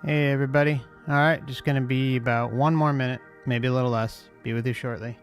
Hey everybody. Alright, just gonna be about 1 more minute, maybe a little less. Be with you shortly.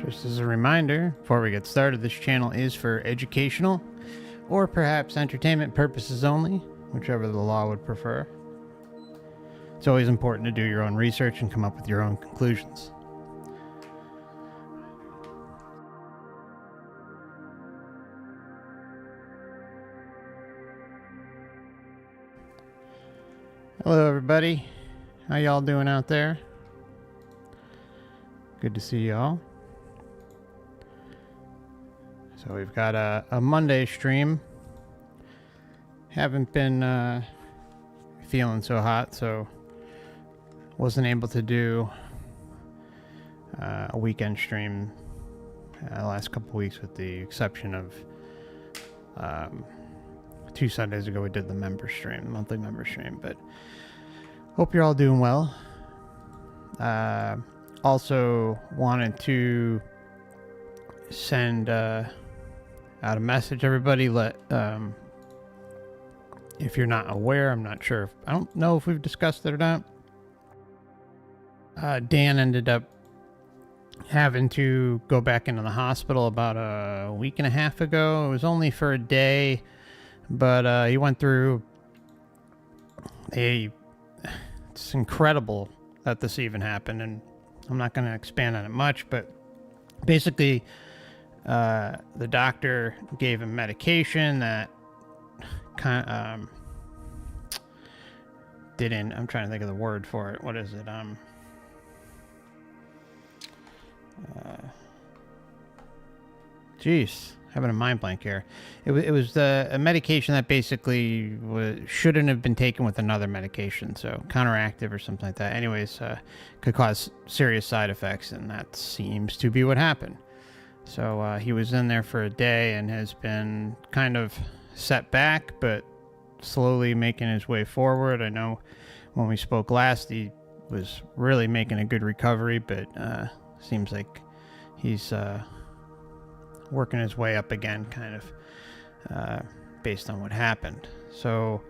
Just as a reminder, before we get started, this channel is for educational or perhaps entertainment purposes only, whichever the law would prefer. It's always important to do your own research and come up with your own conclusions. Hello everybody, how y'all doing out there? Good to see y'all. So we've got a Monday stream. Haven't been feeling so hot, so wasn't able to do a weekend stream the last couple weeks, with the exception of 2 Sundays ago we did the member stream, monthly member stream. But hope you're all doing well. Also wanted to send out a message, everybody. If you're not aware, I'm not sure, I don't know if we've discussed it or not. Dan ended up having to go back into the hospital about a week and a half ago. It was only for a day, but he went through it's incredible that this even happened, and I'm not going to expand on it much, but basically the doctor gave him medication that didn't, I'm trying to think of the word for it. What is it? Geez, having a mind blank here. It was a medication that basically shouldn't have been taken with another medication, so counteractive or something like that. Anyways, could cause serious side effects, and that seems to be what happened. So he was in there for a day and has been kind of set back, but slowly making his way forward. I know when we spoke last, he was really making a good recovery, but seems like he's working his way up again, kind of based on what happened. So,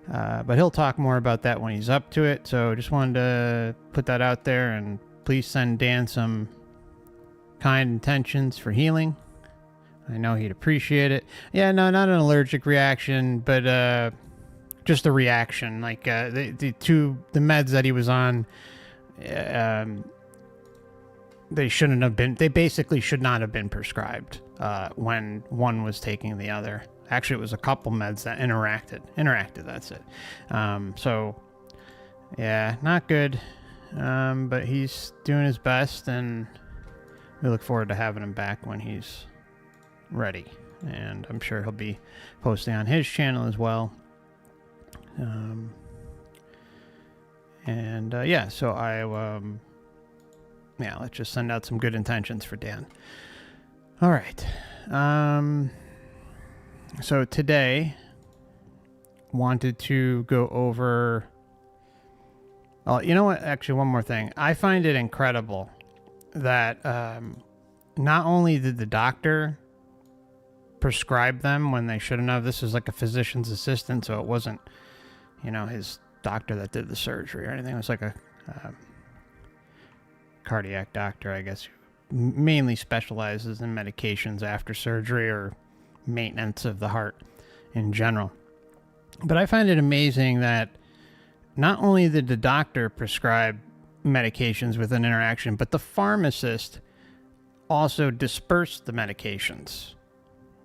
but he'll talk more about that when he's up to it. So just wanted to put that out there, and please send Dan some kind intentions for healing. I know he'd appreciate it. Yeah, no, not an allergic reaction, but just the reaction. Like the meds that he was on, they basically should not have been prescribed when one was taking the other. Actually, it was a couple meds that interacted, that's it. So yeah, not good. But he's doing his best, and we look forward to having him back when he's ready. And I'm sure he'll be posting on his channel as well. Yeah, so let's just send out some good intentions for Dan. All right. So today, wanted to go over... Oh, you know what? Actually, one more thing. I find it incredible that not only did the doctor prescribe them when they shouldn't have. This is like a physician's assistant, so it wasn't, his doctor that did the surgery or anything. It was like a cardiac doctor, I guess, who mainly specializes in medications after surgery or maintenance of the heart in general. But I find it amazing that not only did the doctor prescribe medications with an interaction, but the pharmacist also dispersed the medications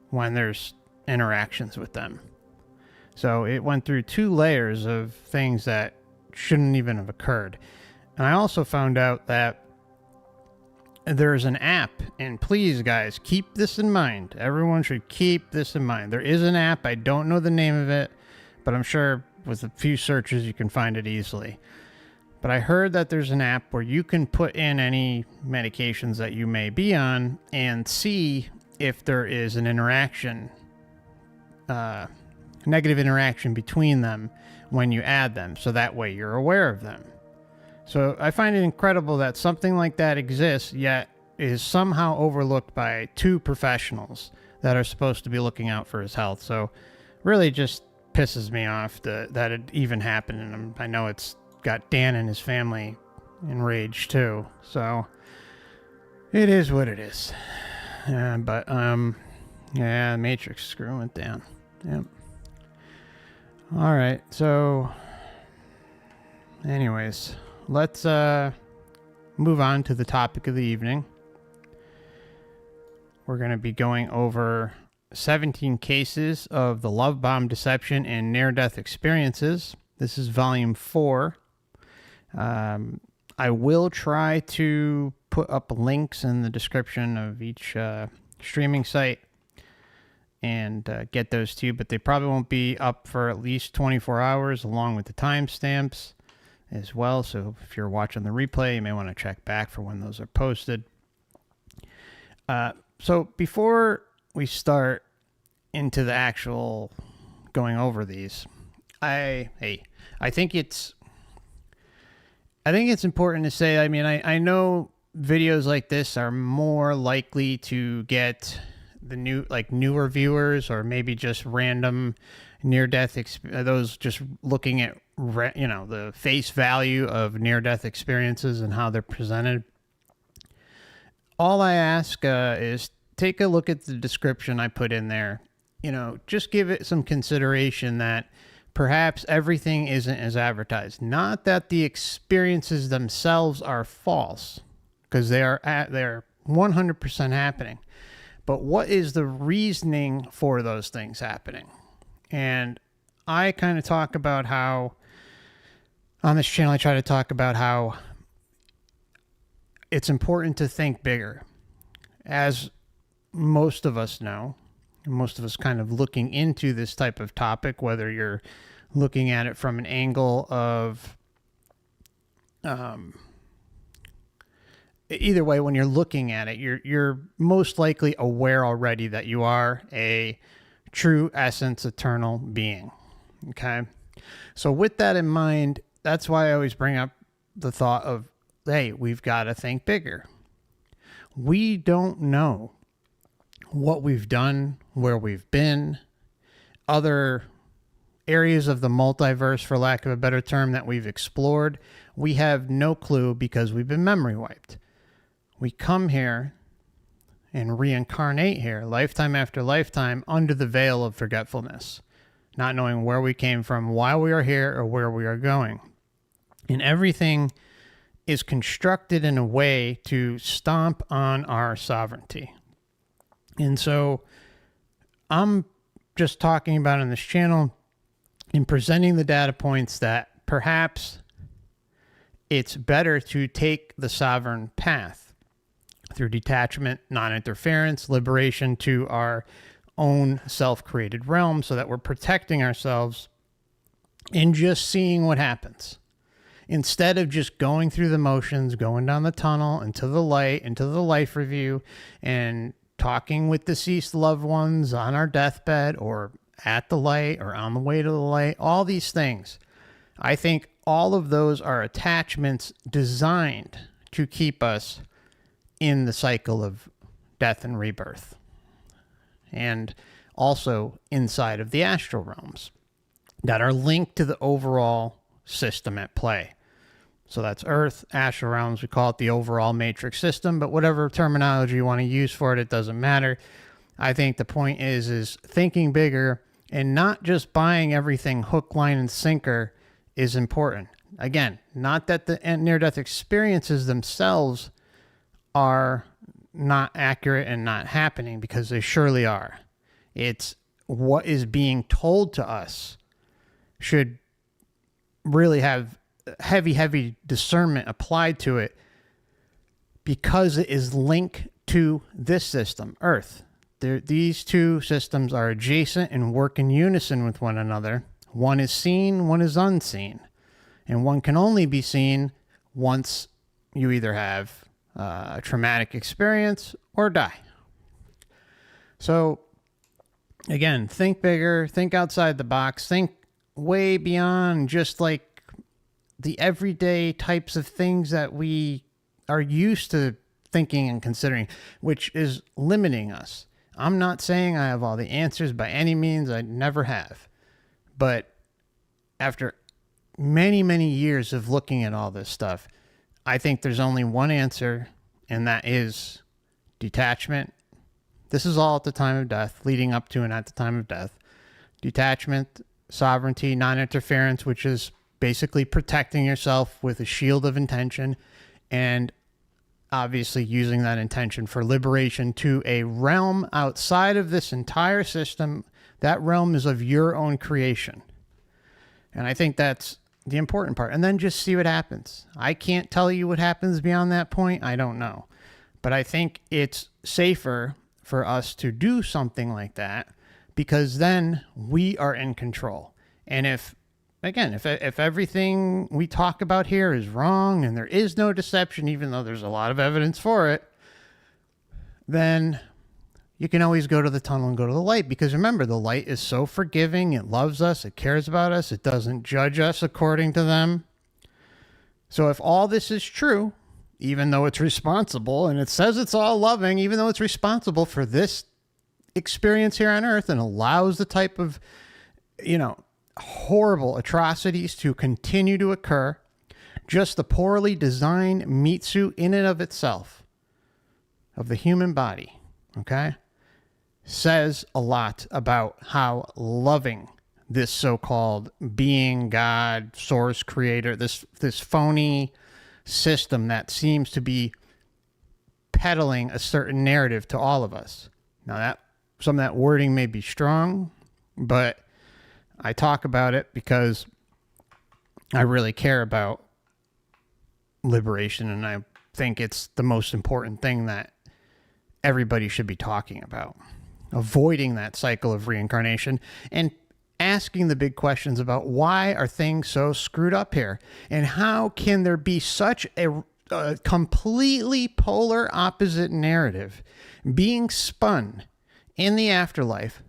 when there's interactions with them. So it went through 2 layers of things that shouldn't even have occurred. And I also found out that there's an app, and please guys, keep this in mind. Everyone should keep this in mind. There is an app. I don't know the name of it, but I'm sure with a few searches you can find it easily. But I heard that there's an app where you can put in any medications that you may be on and see if there is an interaction, negative interaction between them when you add them, so that way you're aware of them. So I find it incredible that something like that exists, yet is somehow overlooked by 2 professionals that are supposed to be looking out for his health. So really just pisses me off that it even happened, and I know it's got Dan and his family enraged too. So it is what it is. Yeah, Matrix screwing it down. Yep. All right. So, anyways, let's move on to the topic of the evening. We're going to be going over 17 cases of the love bomb deception and near-death experiences. This is volume 4. I will try to put up links in the description of each streaming site and get those to you, but they probably won't be up for at least 24 hours along with the timestamps as well. So if you're watching the replay, you may want to check back for when those are posted. So before we start into the actual going over these, I think it's important to say, I mean, I know videos like this are more likely to get the newer viewers, or maybe just random near-death, those just looking at, the face value of near-death experiences and how they're presented. All I ask is take a look at the description I put in there. Just give it some consideration that perhaps everything isn't as advertised. Not that the experiences themselves are false, because they're 100% happening. But what is the reasoning for those things happening? And I kind of talk about how, on this channel, I try to talk about how it's important to think bigger. As most of us know, most of us kind of looking into this type of topic, whether you're looking at it from an angle of, either way, when you're looking at it, you're most likely aware already that you are a true essence eternal being. Okay. So with that in mind, that's why I always bring up the thought of, hey, we've got to think bigger. We don't know what we've done, where we've been, other areas of the multiverse, for lack of a better term, that we've explored. We have no clue because we've been memory wiped. We come here and reincarnate here lifetime after lifetime under the veil of forgetfulness. not knowing where we came from, why we are here, or where we are going. And everything is constructed in a way to stomp on our sovereignty. And so I'm just talking about on this channel and presenting the data points that perhaps it's better to take the sovereign path through detachment, non-interference, liberation to our own self-created realm, so that we're protecting ourselves and just seeing what happens. Instead of just going through the motions, going down the tunnel into the light, into the life review, and talking with deceased loved ones on our deathbed or at the light or on the way to the light, all these things. I think all of those are attachments designed to keep us in the cycle of death and rebirth, and also inside of the astral realms that are linked to the overall system at play. So that's Earth, astral realms, we call it the overall matrix system, but whatever terminology you want to use for it, it doesn't matter. I think the point is thinking bigger and not just buying everything hook, line, and sinker is important. Again, not that the near-death experiences themselves are not accurate and not happening, because they surely are. It's what is being told to us should really have heavy discernment applied to it, because it is linked to this system, Earth. These two systems are adjacent and work in unison with one another. One is seen, one is unseen. And one can only be seen once you either have a traumatic experience or die. So again, think bigger, think outside the box, think way beyond just like the everyday types of things that we are used to thinking and considering, which is limiting us. I'm not saying I have all the answers by any means. I never have. But after many years of looking at all this stuff, I think there's only one answer, and that is detachment. This is all at the time of death, leading up to and at the time of death. Detachment, sovereignty, non-interference, which is basically protecting yourself with a shield of intention, and obviously using that intention for liberation to a realm outside of this entire system. That realm is of your own creation. And I think that's the important part. And then just see what happens. I can't tell you what happens beyond that point. I don't know. But I think it's safer for us to do something like that, because then we are in control. And if everything we talk about here is wrong and there is no deception, even though there's a lot of evidence for it, then you can always go to the tunnel and go to the light. Because remember, the light is so forgiving. It loves us. It cares about us. It doesn't judge us according to them. So if all this is true, even though it's responsible, and it says it's all loving, even though it's responsible for this experience here on Earth and allows the type of, horrible atrocities to continue to occur, just the poorly designed meat suit in and of itself of the human body, okay, says a lot about how loving this so-called being, God, source, creator, this phony system that seems to be peddling a certain narrative to all of us. Now, that some of that wording may be strong, but I talk about it because I really care about liberation, and I think it's the most important thing that everybody should be talking about. Avoiding that cycle of reincarnation and asking the big questions about why are things so screwed up here, and how can there be such a completely polar opposite narrative being spun in the afterlife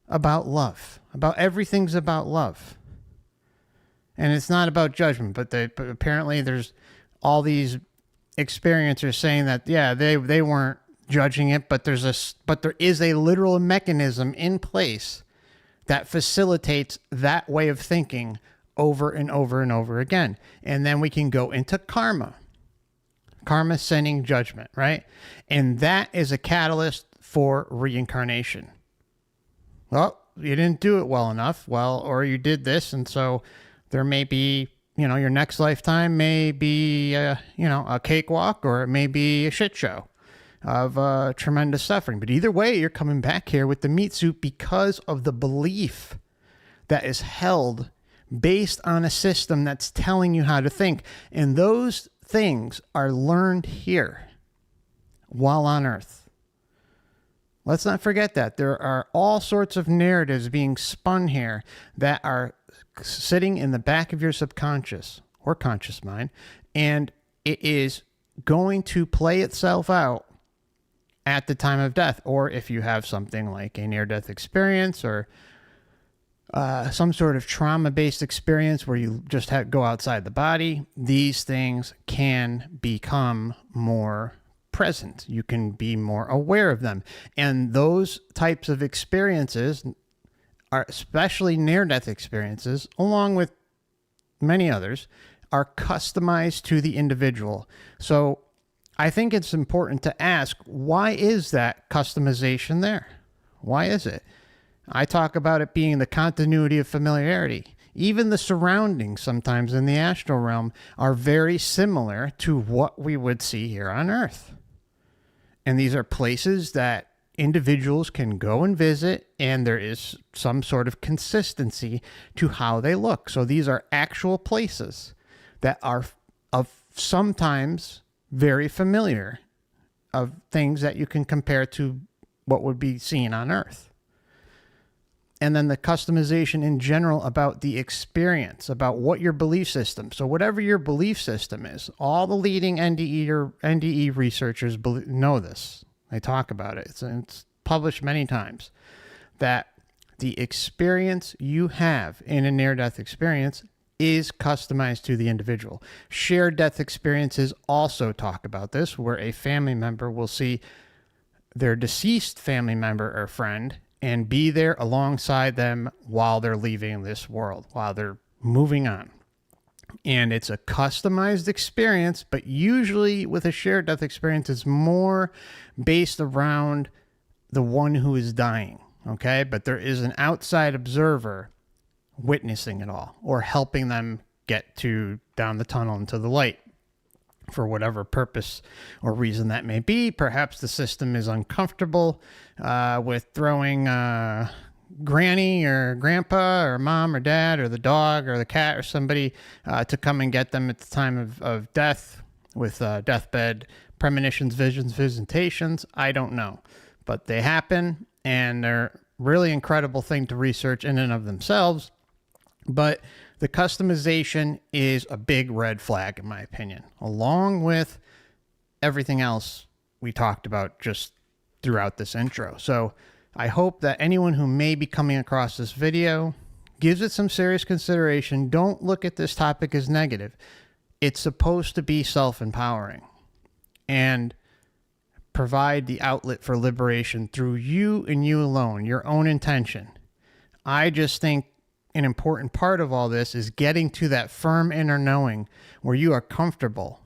about love, about everything's about love. And it's not about judgment, but apparently there's all these experiencers saying that, yeah, they weren't judging it, but there is a literal mechanism in place that facilitates that way of thinking over and over and over again. And then we can go into karma sending judgment, right? And that is a catalyst for reincarnation. Well, you didn't do it well enough. Well, or you did this. And so there may be, your next lifetime may be, a cakewalk, or it may be a shit show of tremendous suffering. But either way, you're coming back here with the meat suit because of the belief that is held based on a system that's telling you how to think. And those things are learned here while on Earth. Let's not forget that. There are all sorts of narratives being spun here that are sitting in the back of your subconscious or conscious mind, and it is going to play itself out at the time of death. Or if you have something like a near-death experience, or some sort of trauma-based experience where you just go outside the body, these things can become more present. You can be more aware of them. And those types of experiences are, especially near-death experiences, along with many others, are customized to the individual. So I think it's important to ask, why is that customization there? Why is it? I talk about it being the continuity of familiarity. Even the surroundings sometimes in the astral realm are very similar to what we would see here on Earth. And these are places that individuals can go and visit, and there is some sort of consistency to how they look. So these are actual places that are of sometimes very familiar, of things that you can compare to what would be seen on Earth. And then the customization in general about the experience, about what your belief system. So whatever your belief system is, all the leading NDE researchers know this. They talk about it. It's published many times that the experience you have in a near-death experience is customized to the individual. Shared death experiences also talk about this, where a family member will see their deceased family member or friend and be there alongside them while they're leaving this world, while they're moving on. And it's a customized experience, but usually with a shared death experience, it's more based around the one who is dying, okay? But there is an outside observer witnessing it all, or helping them get down the tunnel into the light for whatever purpose or reason that may be. Perhaps the system is uncomfortable with throwing granny or grandpa or mom or dad or the dog or the cat or somebody to come and get them at the time of death with deathbed premonitions, visions, visitations. I don't know, but they happen, and they're really incredible thing to research in and of themselves. But the customization is a big red flag, in my opinion, along with everything else we talked about just throughout this intro. So I hope that anyone who may be coming across this video gives it some serious consideration. Don't look at this topic as negative. It's supposed to be self-empowering and provide the outlet for liberation through you and you alone, your own intention. I just think an important part of all this is getting to that firm inner knowing where you are comfortable,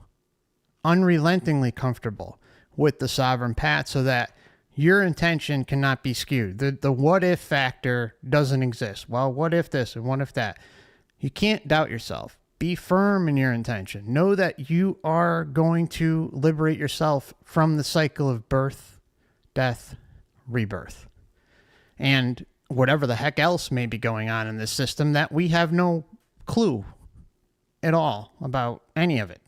unrelentingly comfortable with the sovereign path, so that your intention cannot be skewed. The what if factor doesn't exist. Well, what if this and what if that? You can't doubt yourself. Be firm in your intention. Know that you are going to liberate yourself from the cycle of birth, death, rebirth, and whatever the heck else may be going on in this system that we have no clue at all about any of it,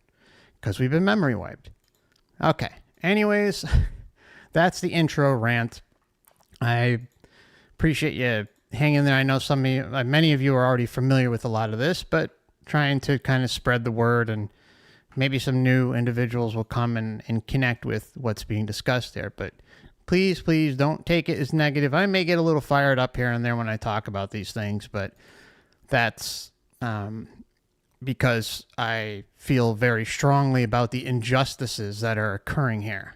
because we've been memory wiped. Okay. Anyways, that's the intro rant. I appreciate you hanging there. I know many of you are already familiar with a lot of this, but trying to kind of spread the word, and maybe some new individuals will come and connect with what's being discussed there. But please don't take it as negative. I may get a little fired up here and there when I talk about these things, but that's because I feel very strongly about the injustices that are occurring here.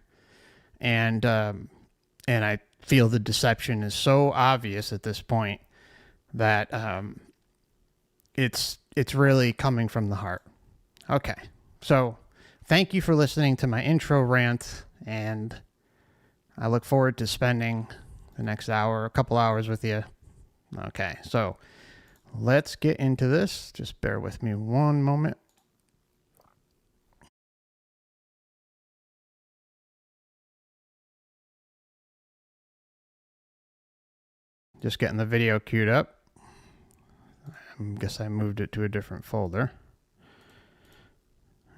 And I feel the deception is so obvious at this point that it's really coming from the heart. Okay, so thank you for listening to my intro rant, and I look forward to spending the next hour, a couple hours with you, Okay, so let's get into this. Just bear with me one moment. Just getting the video queued up. I guess I moved it to a different folder.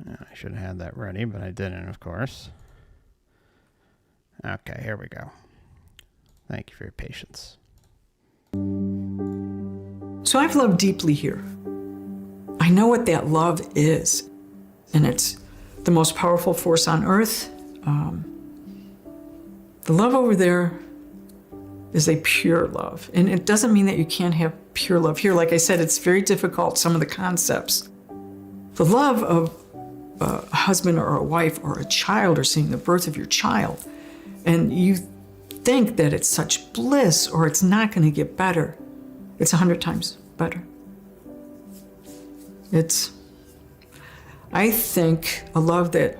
I should have had that ready, but I didn't, of course. Okay, here we go. Thank you for your patience. So I've loved deeply here. I know what that love is, and it's the most powerful force on earth. The love over there is a pure love, and it doesn't mean that you can't have pure love here. Like I said, it's very difficult, some of the concepts. The love of a husband or a wife or a child, or seeing the birth of your child, and you think that it's such bliss or it's not going to get better. It's 100 times better. It's, I think, a love that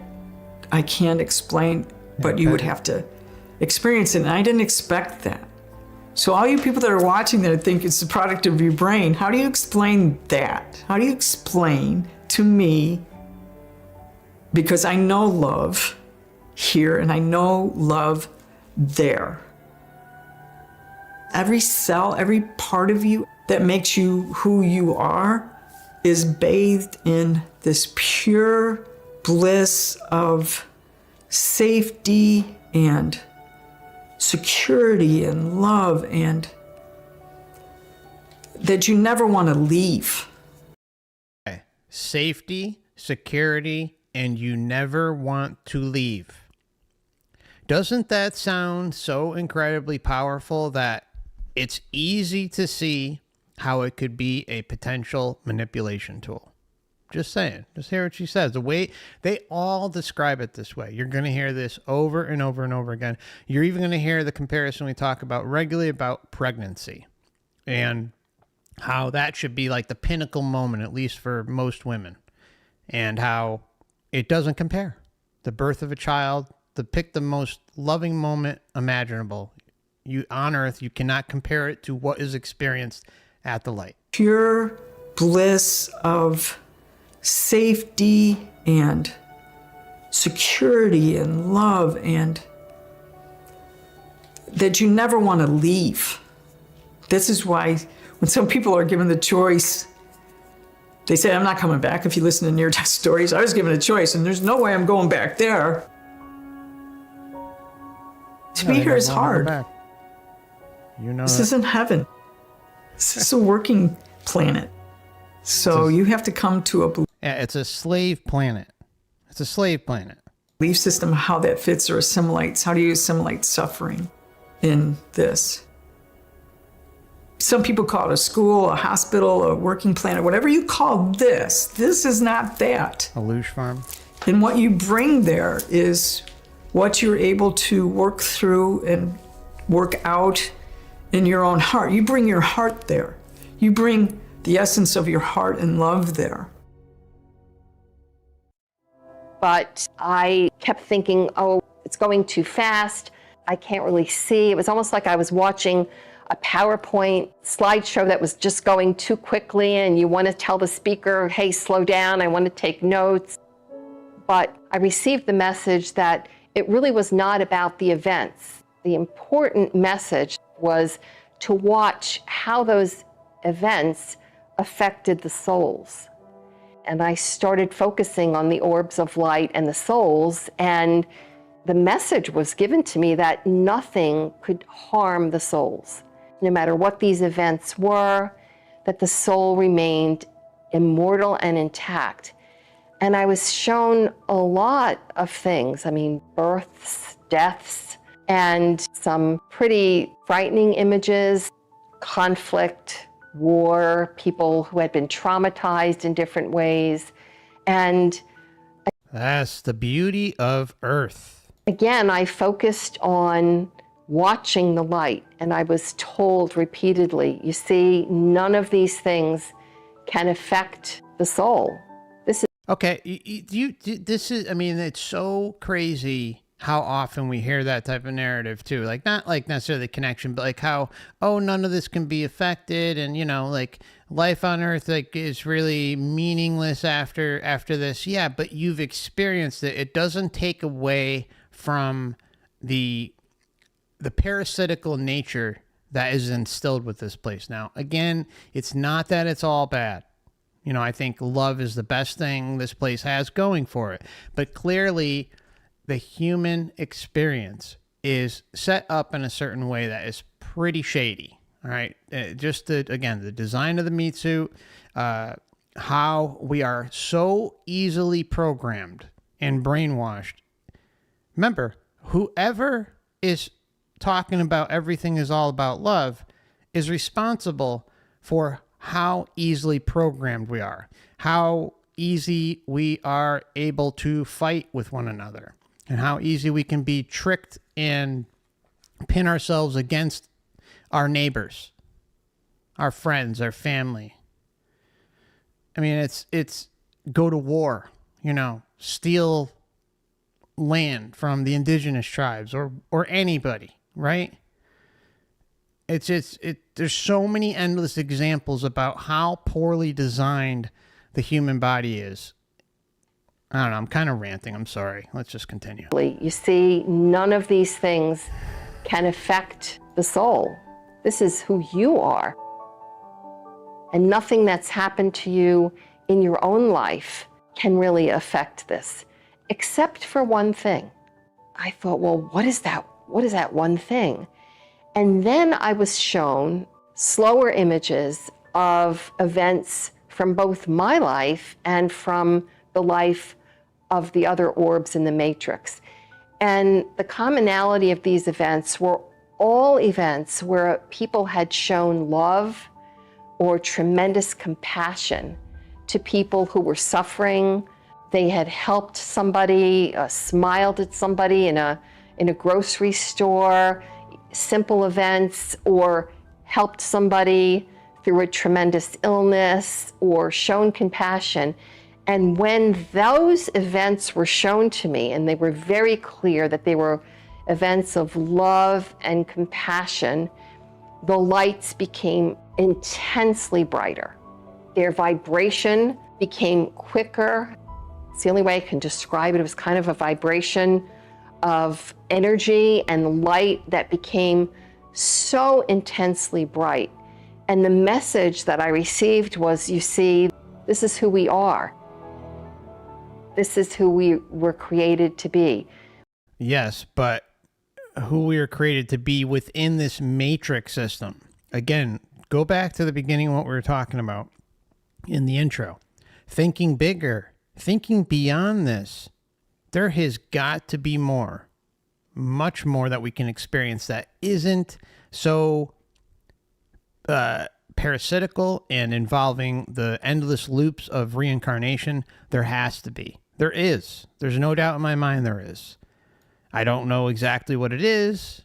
I can't explain, but you would have to experience it, and I didn't expect that. So all you people that are watching that think it's the product of your brain, how do you explain that? How do you explain to me, because I know love here and I know love there. Every cell, every part of you that makes you who you are is bathed in this pure bliss of safety and security and love, and that you never want to leave. Okay. Safety, security, and you never want to leave. Doesn't that sound so incredibly powerful that it's easy to see how it could be a potential manipulation tool? Just saying. Just hear what she says. The way they all describe it this way. You're going to hear this over and over and over again. You're even going to hear the comparison we talk about regularly about pregnancy and how that should be like the pinnacle moment, at least for most women, and how it doesn't compare. The birth of a child, pick the most loving moment imaginable. You on earth, you cannot compare it to what is experienced at the light. Pure bliss of safety and security and love, and that you never want to leave. This is why when some people are given the choice, they say, I'm not coming back. If you listen to near-death stories, I was given a choice and there's no way I'm going back there. To be here is hard. You know, this isn't heaven. This is a working planet. So you have to come to a it's a slave planet. It's a slave planet. Belief system, how that fits or assimilates. How do you assimilate suffering in this? Some people call it a school, a hospital, a working planet, whatever you call this. This is not that. A luge farm. And what you bring there is what you're able to work through and work out in your own heart. You bring your heart there. You bring the essence of your heart and love there. But I kept thinking, oh, it's going too fast. I can't really see. It was almost like I was watching a PowerPoint slideshow that was just going too quickly, and you want to tell the speaker, hey, slow down, I want to take notes. But I received the message that it really was not about the events. The important message was to watch how those events affected the souls. And I started focusing on the orbs of light and the souls, and the message was given to me that nothing could harm the souls. No matter what these events were, that the soul remained immortal and intact. And I was shown a lot of things. I mean, births, deaths, and some pretty frightening images, conflict, war, people who had been traumatized in different ways. And that's the beauty of Earth. Again, I focused on watching the light, and I was told repeatedly, you see, none of these things can affect the soul. This is okay. This is, I mean, it's so crazy how often we hear that type of narrative too. Like, not like necessarily the connection, but like how, oh, none of this can be affected, and like life on Earth like is really meaningless after this. Yeah, but you've experienced it. It doesn't take away from the parasitical nature that is instilled with this place. Now, again, it's not that it's all bad. I think love is the best thing this place has going for it. But clearly, the human experience is set up in a certain way that is pretty shady. All right. Just the design of the meat suit, how we are so easily programmed and brainwashed. Remember, whoever is talking about everything is all about love is responsible for how easily programmed we are, how easy we are able to fight with one another, and how easy we can be tricked and pin ourselves against our neighbors, our friends, our family. I mean, it's go to war, steal land from the indigenous tribes or anybody, right? There's so many endless examples about how poorly designed the human body is. I don't know, I'm kind of ranting, I'm sorry. Let's just continue. You see, none of these things can affect the soul. This is who you are. And nothing that's happened to you in your own life can really affect this, except for one thing. I thought, well, what is that? What is that one thing? And then I was shown slower images of events from both my life and from the life of the other orbs in the matrix. And the commonality of these events were all events where people had shown love or tremendous compassion to people who were suffering. They had helped somebody, smiled at somebody in a grocery store, simple events, or helped somebody through a tremendous illness, or shown compassion. And when those events were shown to me, and they were very clear that they were events of love and compassion, the lights became intensely brighter. Their vibration became quicker. It's the only way I can describe it. It was kind of a vibration of energy and light that became so intensely bright. And the message that I received was, you see, this is who we are. This is who we were created to be. Yes, but who we were created to be within this matrix system. Again, go back to the beginning of what we were talking about in the intro. Thinking bigger, thinking beyond this. There has got to be more, much more that we can experience that isn't so parasitical and involving the endless loops of reincarnation. There has to be. There is. There's no doubt in my mind there is. I don't know exactly what it is.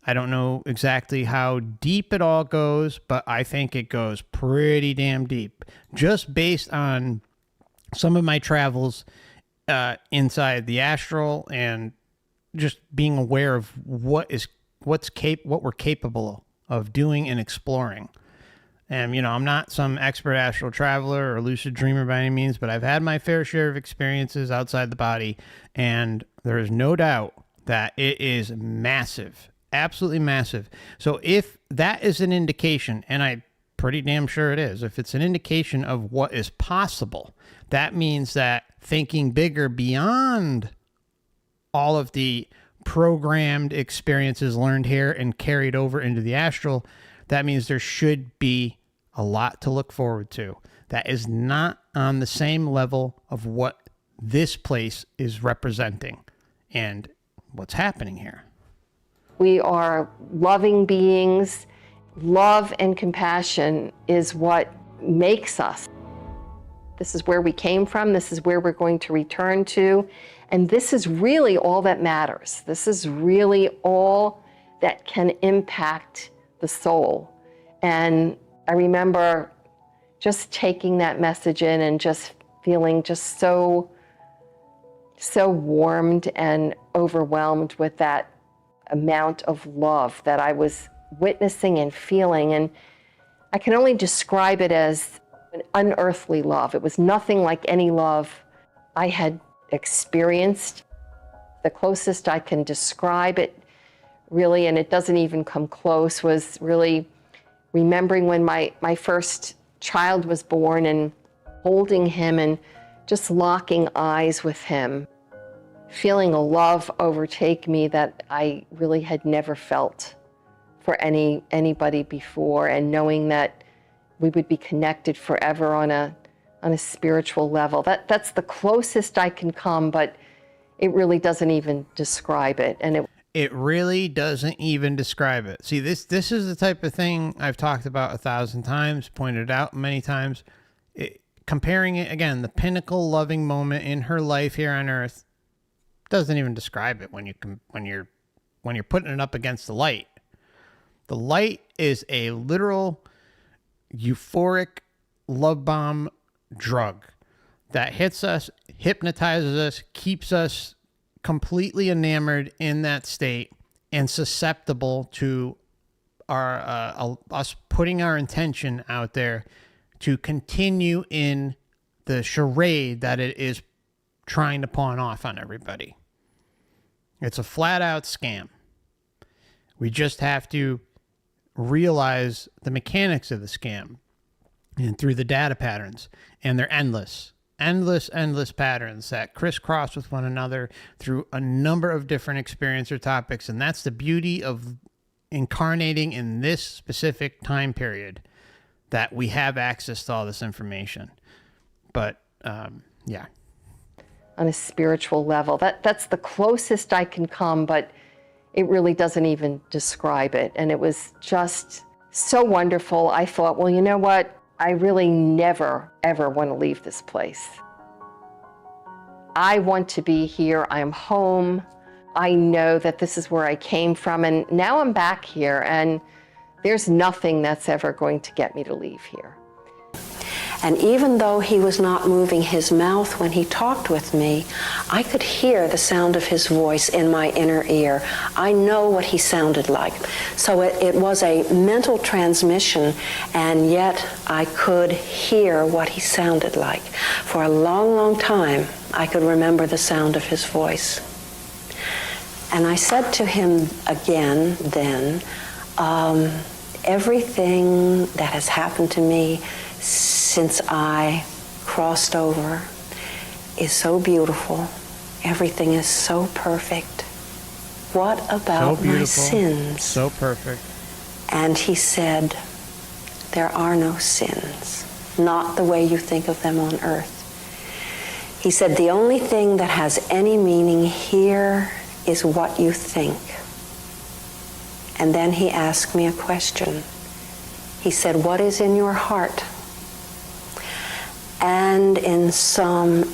I don't know exactly how deep it all goes, but I think it goes pretty damn deep. Just based on some of my travels inside the astral and just being aware of what we're capable of doing and exploring. And, I'm not some expert astral traveler or lucid dreamer by any means, but I've had my fair share of experiences outside the body, and there is no doubt that it is massive, absolutely massive. So if that is an indication, and I'm pretty damn sure it is, if it's an indication of what is possible, that means that thinking bigger beyond all of the programmed experiences learned here and carried over into the astral, that means there should be a lot to look forward to. That is not on the same level of what this place is representing and what's happening here. We are loving beings. Love and compassion is what makes us. This is where we came from. This is where we're going to return to. And this is really all that matters. This is really all that can impact the soul. And I remember just taking that message in and just feeling just so so warmed and overwhelmed with that amount of love that I was witnessing and feeling. And I can only describe it as an unearthly love. It was nothing like any love I had experienced. The closest I can describe it, really, and it doesn't even come close, was really remembering when my first child was born and holding him and just locking eyes with him, feeling a love overtake me that I really had never felt for anybody before, and knowing that we would be connected forever on a spiritual level. That's the closest I can come, but it really doesn't even describe it. And it really doesn't even describe it. See, this is the type of thing I've talked about 1,000 times, pointed out many times. Comparing it again, the pinnacle loving moment in her life here on Earth doesn't even describe it when you're putting it up against the light. The light is a literal euphoric love bomb drug that hits us, hypnotizes us, keeps us completely enamored in that state and susceptible to us putting our intention out there to continue in the charade that it is trying to pawn off on everybody. It's a flat out scam. We just have to realize the mechanics of the scam, and through the data patterns, and they're endless patterns that crisscross with one another through a number of different experience or topics. And that's the beauty of incarnating in this specific time period, that we have access to all this information. But yeah. On a spiritual level, that's the closest I can come, but it really doesn't even describe it. And it was just so wonderful. I thought, well, you know what? I really never, ever want to leave this place. I want to be here. I'm home. I know that this is where I came from, and now I'm back here, and there's nothing that's ever going to get me to leave here. And even though he was not moving his mouth when he talked with me, I could hear the sound of his voice in my inner ear. I know what he sounded like. So it was a mental transmission, and yet I could hear what he sounded like. For a long, long time, I could remember the sound of his voice. And I said to him again then, everything that has happened to me since I crossed over is so beautiful. Everything is so perfect. What about my sins? So perfect. And he said, there are no sins, not the way you think of them on earth. He said, the only thing that has any meaning here is what you think. And then he asked me a question. He said, what is in your heart? And in some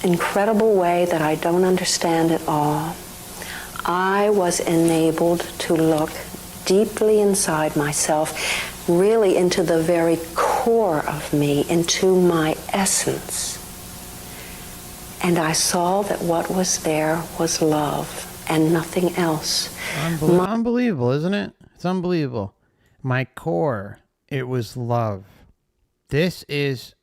incredible way that I don't understand at all, I was enabled to look deeply inside myself, really into the very core of me, into my essence. And I saw that what was there was love and nothing else. Unbelievable, isn't it? It's unbelievable. My core, it was love. This is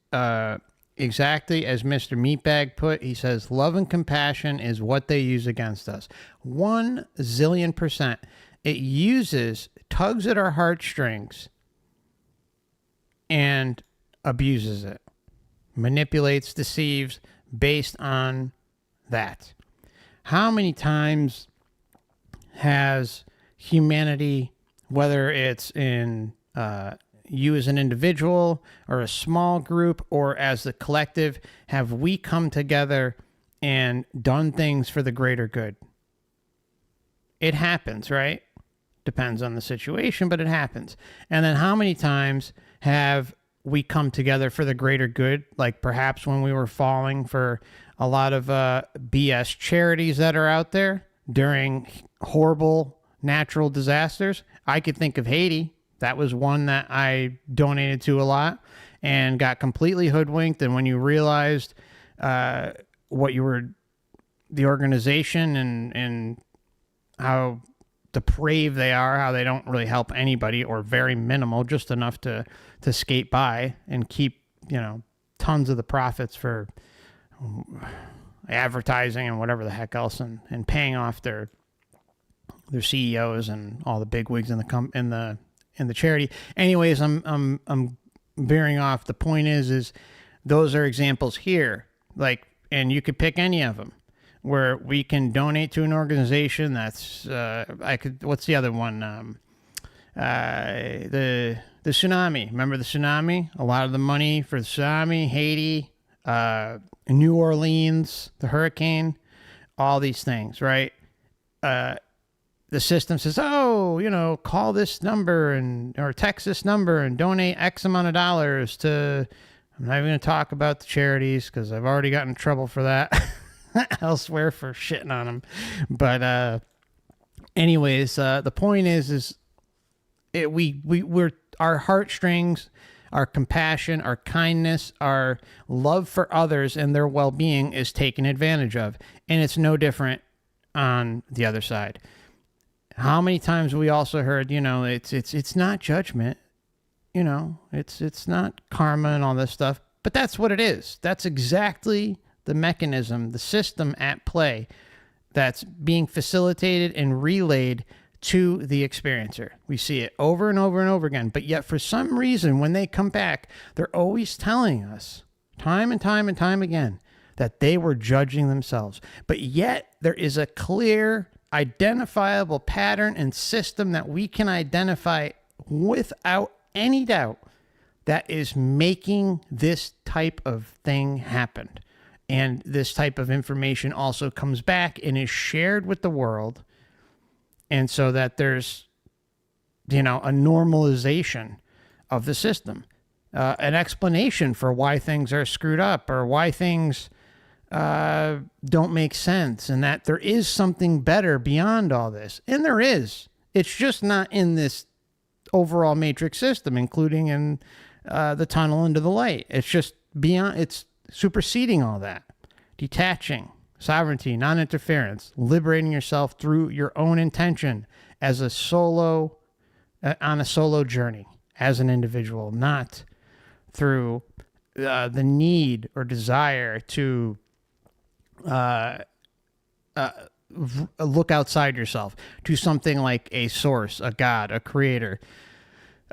exactly as Mr. Meatbag put. He says, love and compassion is what they use against us. 1,000,000,000%. It tugs at our heartstrings and abuses it. Manipulates, deceives based on that. How many times has humanity, whether it's in you as an individual or a small group or as the collective, have we come together and done things for the greater good? It happens, right? Depends on the situation, but it happens. And then how many times have we come together for the greater good? Like perhaps when we were falling for a lot of BS charities that are out there during horrible natural disasters. I could think of Haiti. That was one that I donated to a lot and got completely hoodwinked. And when you realized what you were the organization and how depraved they are, how they don't really help anybody or very minimal, just enough to skate by and keep, tons of the profits for advertising and whatever the heck else, and paying off their CEOs and all the big wigs in the charity. Anyways, I'm veering off. The point is those are examples here, like, and you could pick any of them where we can donate to an organization that's what's the other one? The tsunami. Remember the tsunami? A lot of the money for the tsunami, Haiti, New Orleans, the hurricane, all these things, right? The system says, call this number or text this number and donate X amount of dollars to, I'm not even going to talk about the charities because I've already gotten in trouble for that elsewhere for shitting on them. But anyways, the point is we're our heartstrings, our compassion, our kindness, our love for others and their well-being is taken advantage of. And it's no different on the other side. How many times we also heard, it's not judgment, it's not karma and all this stuff, but that's what it is. That's exactly the mechanism, the system at play that's being facilitated and relayed to the experiencer. We see it over and over and over again, but yet for some reason, when they come back, they're always telling us time and time and time again that they were judging themselves. But yet there is a clear, identifiable pattern and system that we can identify without any doubt that is making this type of thing happen. And this type of information also comes back and is shared with the world. And so that there's, a normalization of the system, an explanation for why things are screwed up or why things don't make sense, and that there is something better beyond all this. And there is. It's just not in this overall matrix system, including in the tunnel into the light. It's just beyond, it's superseding all that. Detaching, sovereignty, non-interference, liberating yourself through your own intention as a solo, on a solo journey as an individual, not through the need or desire to look outside yourself to something like a source, a God, a creator,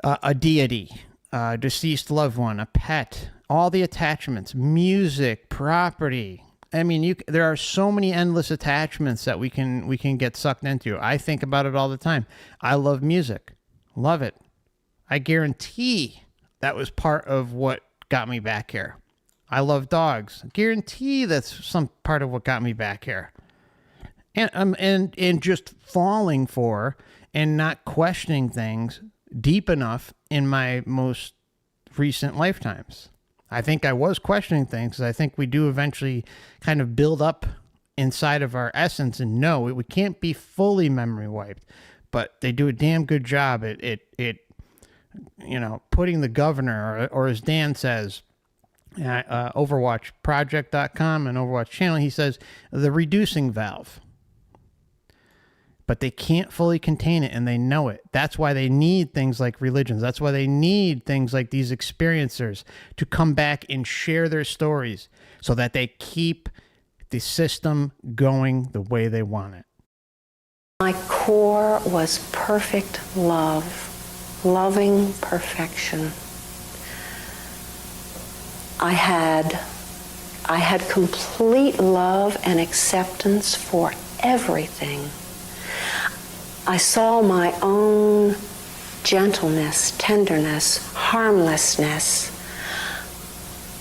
a deity, a deceased loved one, a pet, all the attachments, music, property. I mean, there are so many endless attachments that we can get sucked into. I think about it all the time. I love music. Love it. I guarantee that was part of what got me back here. I love dogs. Guarantee that's some part of what got me back here. And just falling for and not questioning things deep enough in my most recent lifetimes. I think I was questioning things. I think we do eventually kind of build up inside of our essence and know we can't be fully memory wiped, but they do a damn good job at putting the governor, or as Dan says, OverWatchProject.com and OverWatchChannel, he says the reducing valve. But they can't fully contain it, and they know it. That's why they need things like religions. That's why they need things like these experiencers to come back and share their stories so that they keep the system going the way they want it. My core was perfect love, loving perfection. I had complete love and acceptance for everything. I saw my own gentleness, tenderness, harmlessness.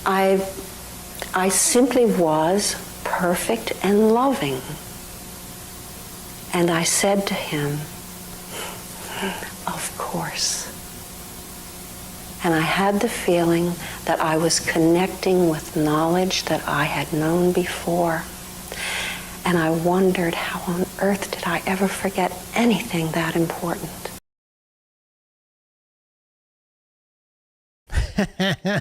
I simply was perfect and loving. And I said to him, of course. And I had the feeling that I was connecting with knowledge that I had known before. And I wondered, how on earth did I ever forget anything that important?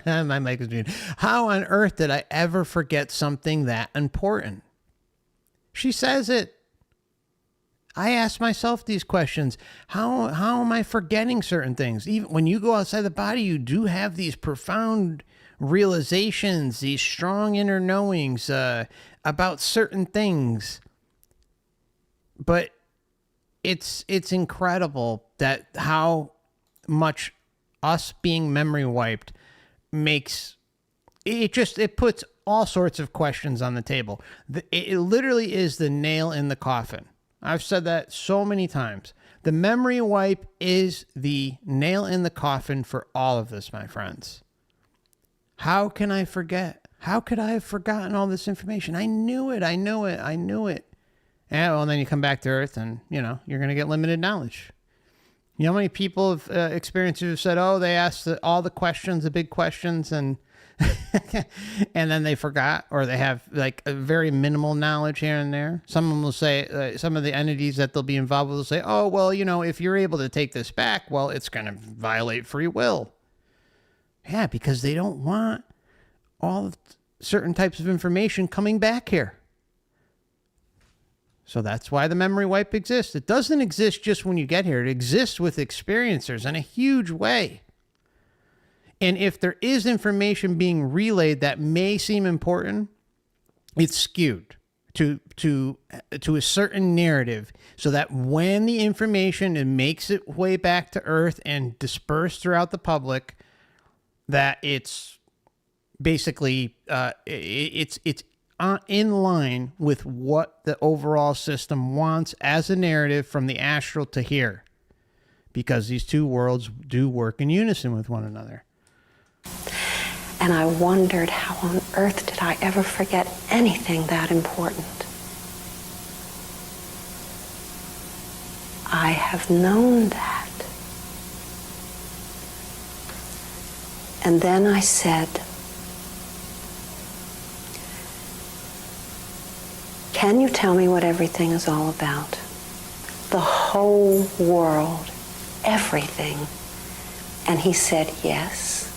My mic is muted. How on earth did I ever forget something that important? She says it. I ask myself these questions. How am I forgetting certain things? Even when you go outside the body, you do have these profound realizations, these strong inner knowings about certain things. But it's incredible that how much us being memory wiped makes it puts all sorts of questions on the table. It literally is the nail in the coffin. I've said that so many times. The memory wipe is the nail in the coffin for all of this, my friends. How can I forget? How could I have forgotten all this information? I knew it. Yeah, well, then you come back to Earth and, you're going to get limited knowledge. You know how many people have experienced who have said, oh, they asked all the questions, the big questions, and and then they forgot, or they have like a very minimal knowledge here and there. Some of them will say, some of the entities that they'll be involved with will say, oh, well, if you're able to take this back, well, it's going to violate free will. Yeah, because they don't want all certain types of information coming back here. So that's why the memory wipe exists. It doesn't exist just when you get here. It exists with experiencers in a huge way. And if there is information being relayed that may seem important, it's skewed to a certain narrative so that when the information makes its way back to Earth and dispersed throughout the public, that it's basically it's in line with what the overall system wants as a narrative from the astral to here, because these two worlds do work in unison with one another. And I wondered, how on earth did I ever forget anything that important? I have known that. And then I said, can you tell me what everything is all about? The whole world, everything. And he said, yes.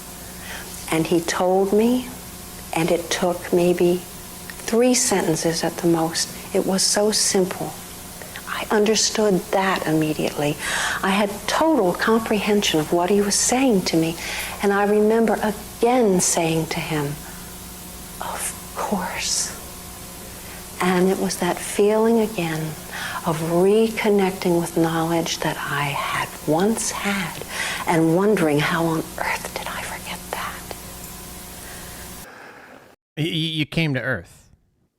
And he told me, and it took maybe 3 sentences at the most. It was so simple. I understood that immediately. I had total comprehension of what he was saying to me. And I remember again saying to him, of course. And it was that feeling again of reconnecting with knowledge that I had once had and wondering how on earth did I forget that. You came to Earth.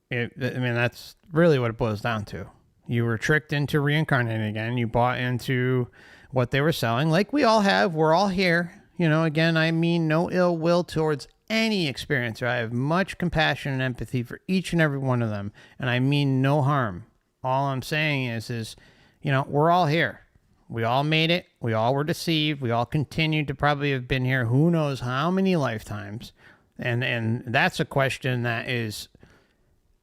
That's really what it boils down to. You were tricked into reincarnating again. You bought into what they were selling, like we all have. We're all here. Again, I mean no ill will towards any experiencer. I have much compassion and empathy for each and every one of them, and I mean no harm. All I'm saying is we're all here. We all made it. We all were deceived. We all continued to probably have been here who knows how many lifetimes. And that's a question that is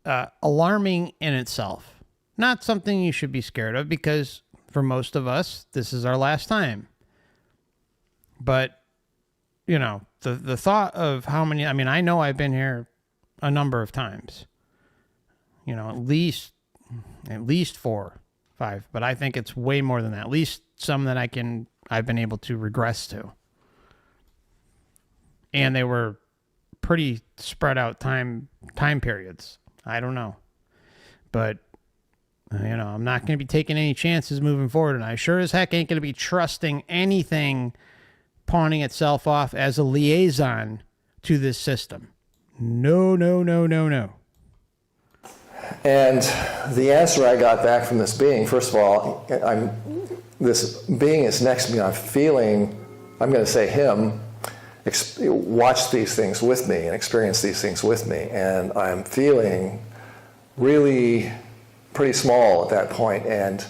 alarming in itself. Not something you should be scared of, because for most of us, this is our last time. But, the thought of how many, I know I've been here a number of times, at least 4, 5, but I think it's way more than that. At least some that I've been able to regress to. And they were pretty spread out time periods. I don't know. But, I'm not going to be taking any chances moving forward. And I sure as heck ain't going to be trusting anything pawning itself off as a liaison to this system. No. And the answer I got back from this being, first of all, this being is next to me. I'm feeling, I'm going to say him, watch these things with me and experience these things with me. And I'm feeling really pretty small at that point. And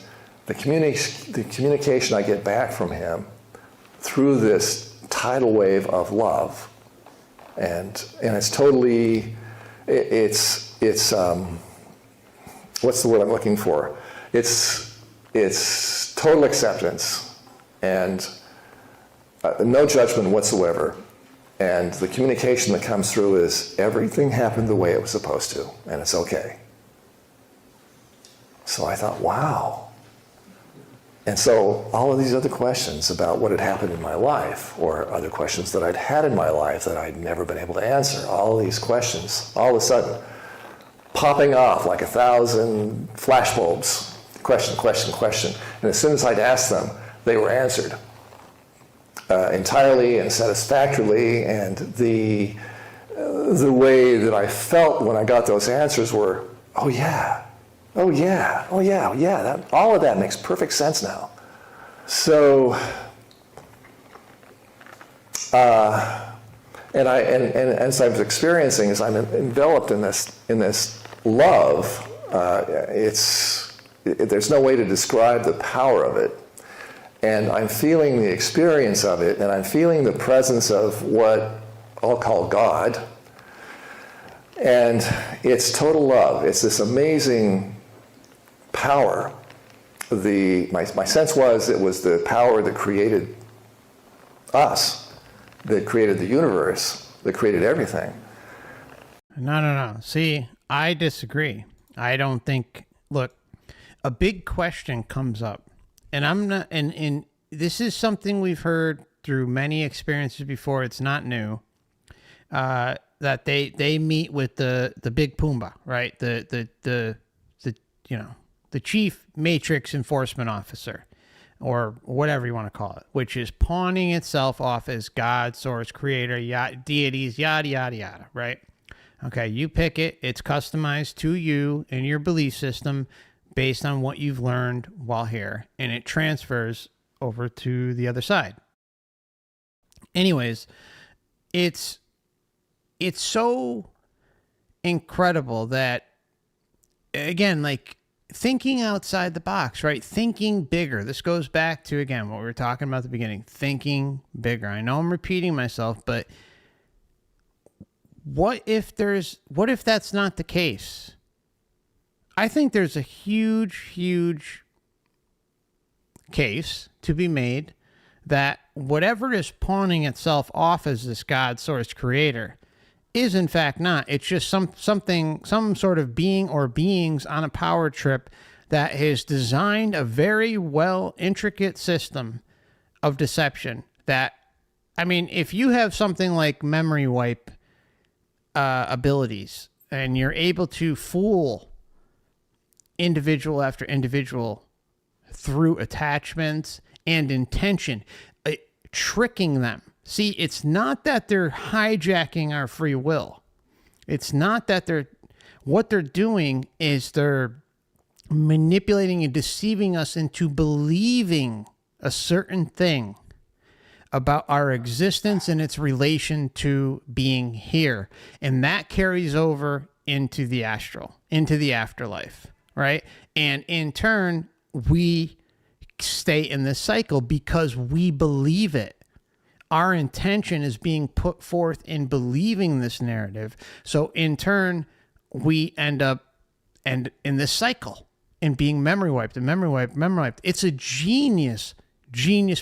the communication I get back from him through this tidal wave of love, and it's totally, it's what's the word I'm looking for? It's total acceptance and no judgment whatsoever. And the communication that comes through is everything happened the way it was supposed to, and it's okay. So I thought, wow. And so all of these other questions about what had happened in my life, or other questions that I'd had in my life that I'd never been able to answer, all of these questions, all of a sudden, popping off like 1,000 flashbulbs. Question, question, question. And as soon as I'd asked them, they were answered entirely and satisfactorily. And the way that I felt when I got those answers were, oh yeah, oh yeah, oh yeah, oh yeah. All of that makes perfect sense now. So, and as I was experiencing, as I'm enveloped in this love, there's no way to describe the power of it. And I'm feeling the experience of it, and I'm feeling the presence of what I'll call God. And it's total love. It's this amazing power. My sense was it was the power that created us, that created the universe, that created everything. No. See, I disagree. I don't think, look, a big question comes up, and I'm not, and this is something we've heard through many experiences before. It's not new. That they meet with the big Pumbaa, right? The chief matrix enforcement officer, or whatever you want to call it, which is pawning itself off as God, source, creator, deities, yada yada yada, right? Okay, you pick it. It's customized to you and your belief system based on what you've learned while here, and it transfers over to the other side. Anyways, it's so incredible that, again, like, thinking outside the box, right? Thinking bigger. This goes back to, again, what we were talking about at the beginning, thinking bigger. I know I'm repeating myself, but what if that's not the case? I think there's a huge case to be made that whatever is pawning itself off as this God, source, creator is in fact not. It's just some sort of being or beings on a power trip that has designed a very well intricate system of deception that, I mean, if you have something like memory wipe abilities and you're able to fool individual after individual through attachments and intention, tricking them. See, it's not that they're hijacking our free will. It's not that what they're doing is they're manipulating and deceiving us into believing a certain thing about our existence and its relation to being here. And that carries over into the astral, into the afterlife, right? And in turn, we stay in this cycle because we believe it. Our intention is being put forth in believing this narrative. So in turn, we end up in this cycle and being memory wiped and memory wiped. It's a genius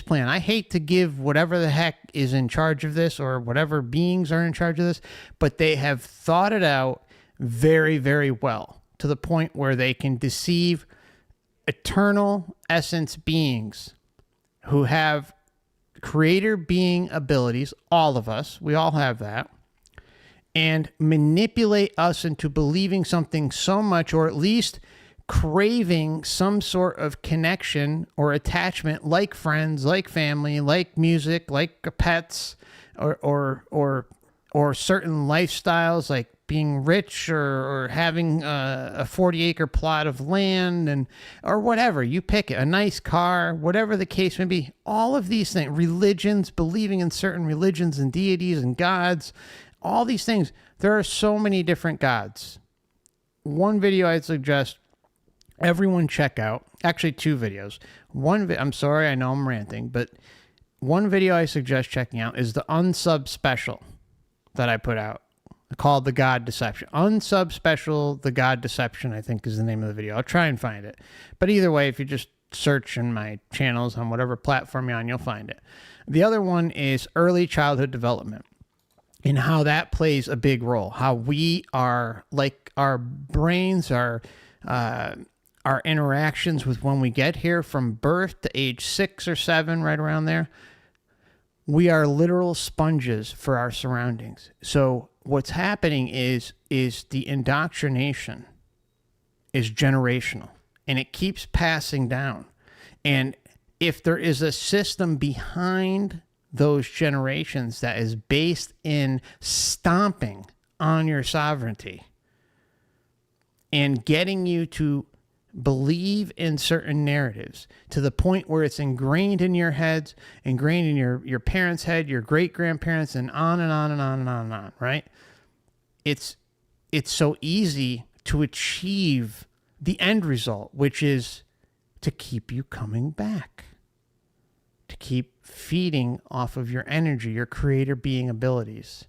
plan. I hate to give whatever the heck is in charge of this or whatever beings are in charge of this, but they have thought it out very, very well to the point where they can deceive eternal essence beings who have creator being abilities, all of us, we all have that, and manipulate us into believing something so much, or at least craving some sort of connection or attachment, like friends, like family, like music, like pets, or certain lifestyles, like being rich or having a 40-acre plot of land, or whatever. You pick it, a nice car, whatever the case may be. All of these things, religions, believing in certain religions and deities and gods, all these things. There are so many different gods. One video I'd suggest everyone check out, actually two videos. I'm sorry, I know I'm ranting, but one video I suggest checking out is the unsub special that I put out, called The God Deception. Unsub special, The God Deception, I think is the name of the video. I'll try and find it. But either way, if you just search in my channels on whatever platform you're on, you'll find it. The other one is early childhood development and how that plays a big role. How we are, like, our brains are our interactions with when we get here from birth to age 6 or 7, right around there, we are literal sponges for our surroundings. So what's happening is the indoctrination is generational, and it keeps passing down. And if there is a system behind those generations that is based in stomping on your sovereignty and getting you to believe in certain narratives to the point where it's ingrained in your heads, ingrained in your parents' head, your great-grandparents, and on and on and on and on and on, right? It's so easy to achieve the end result, which is to keep you coming back, to keep feeding off of your energy, your creator being abilities.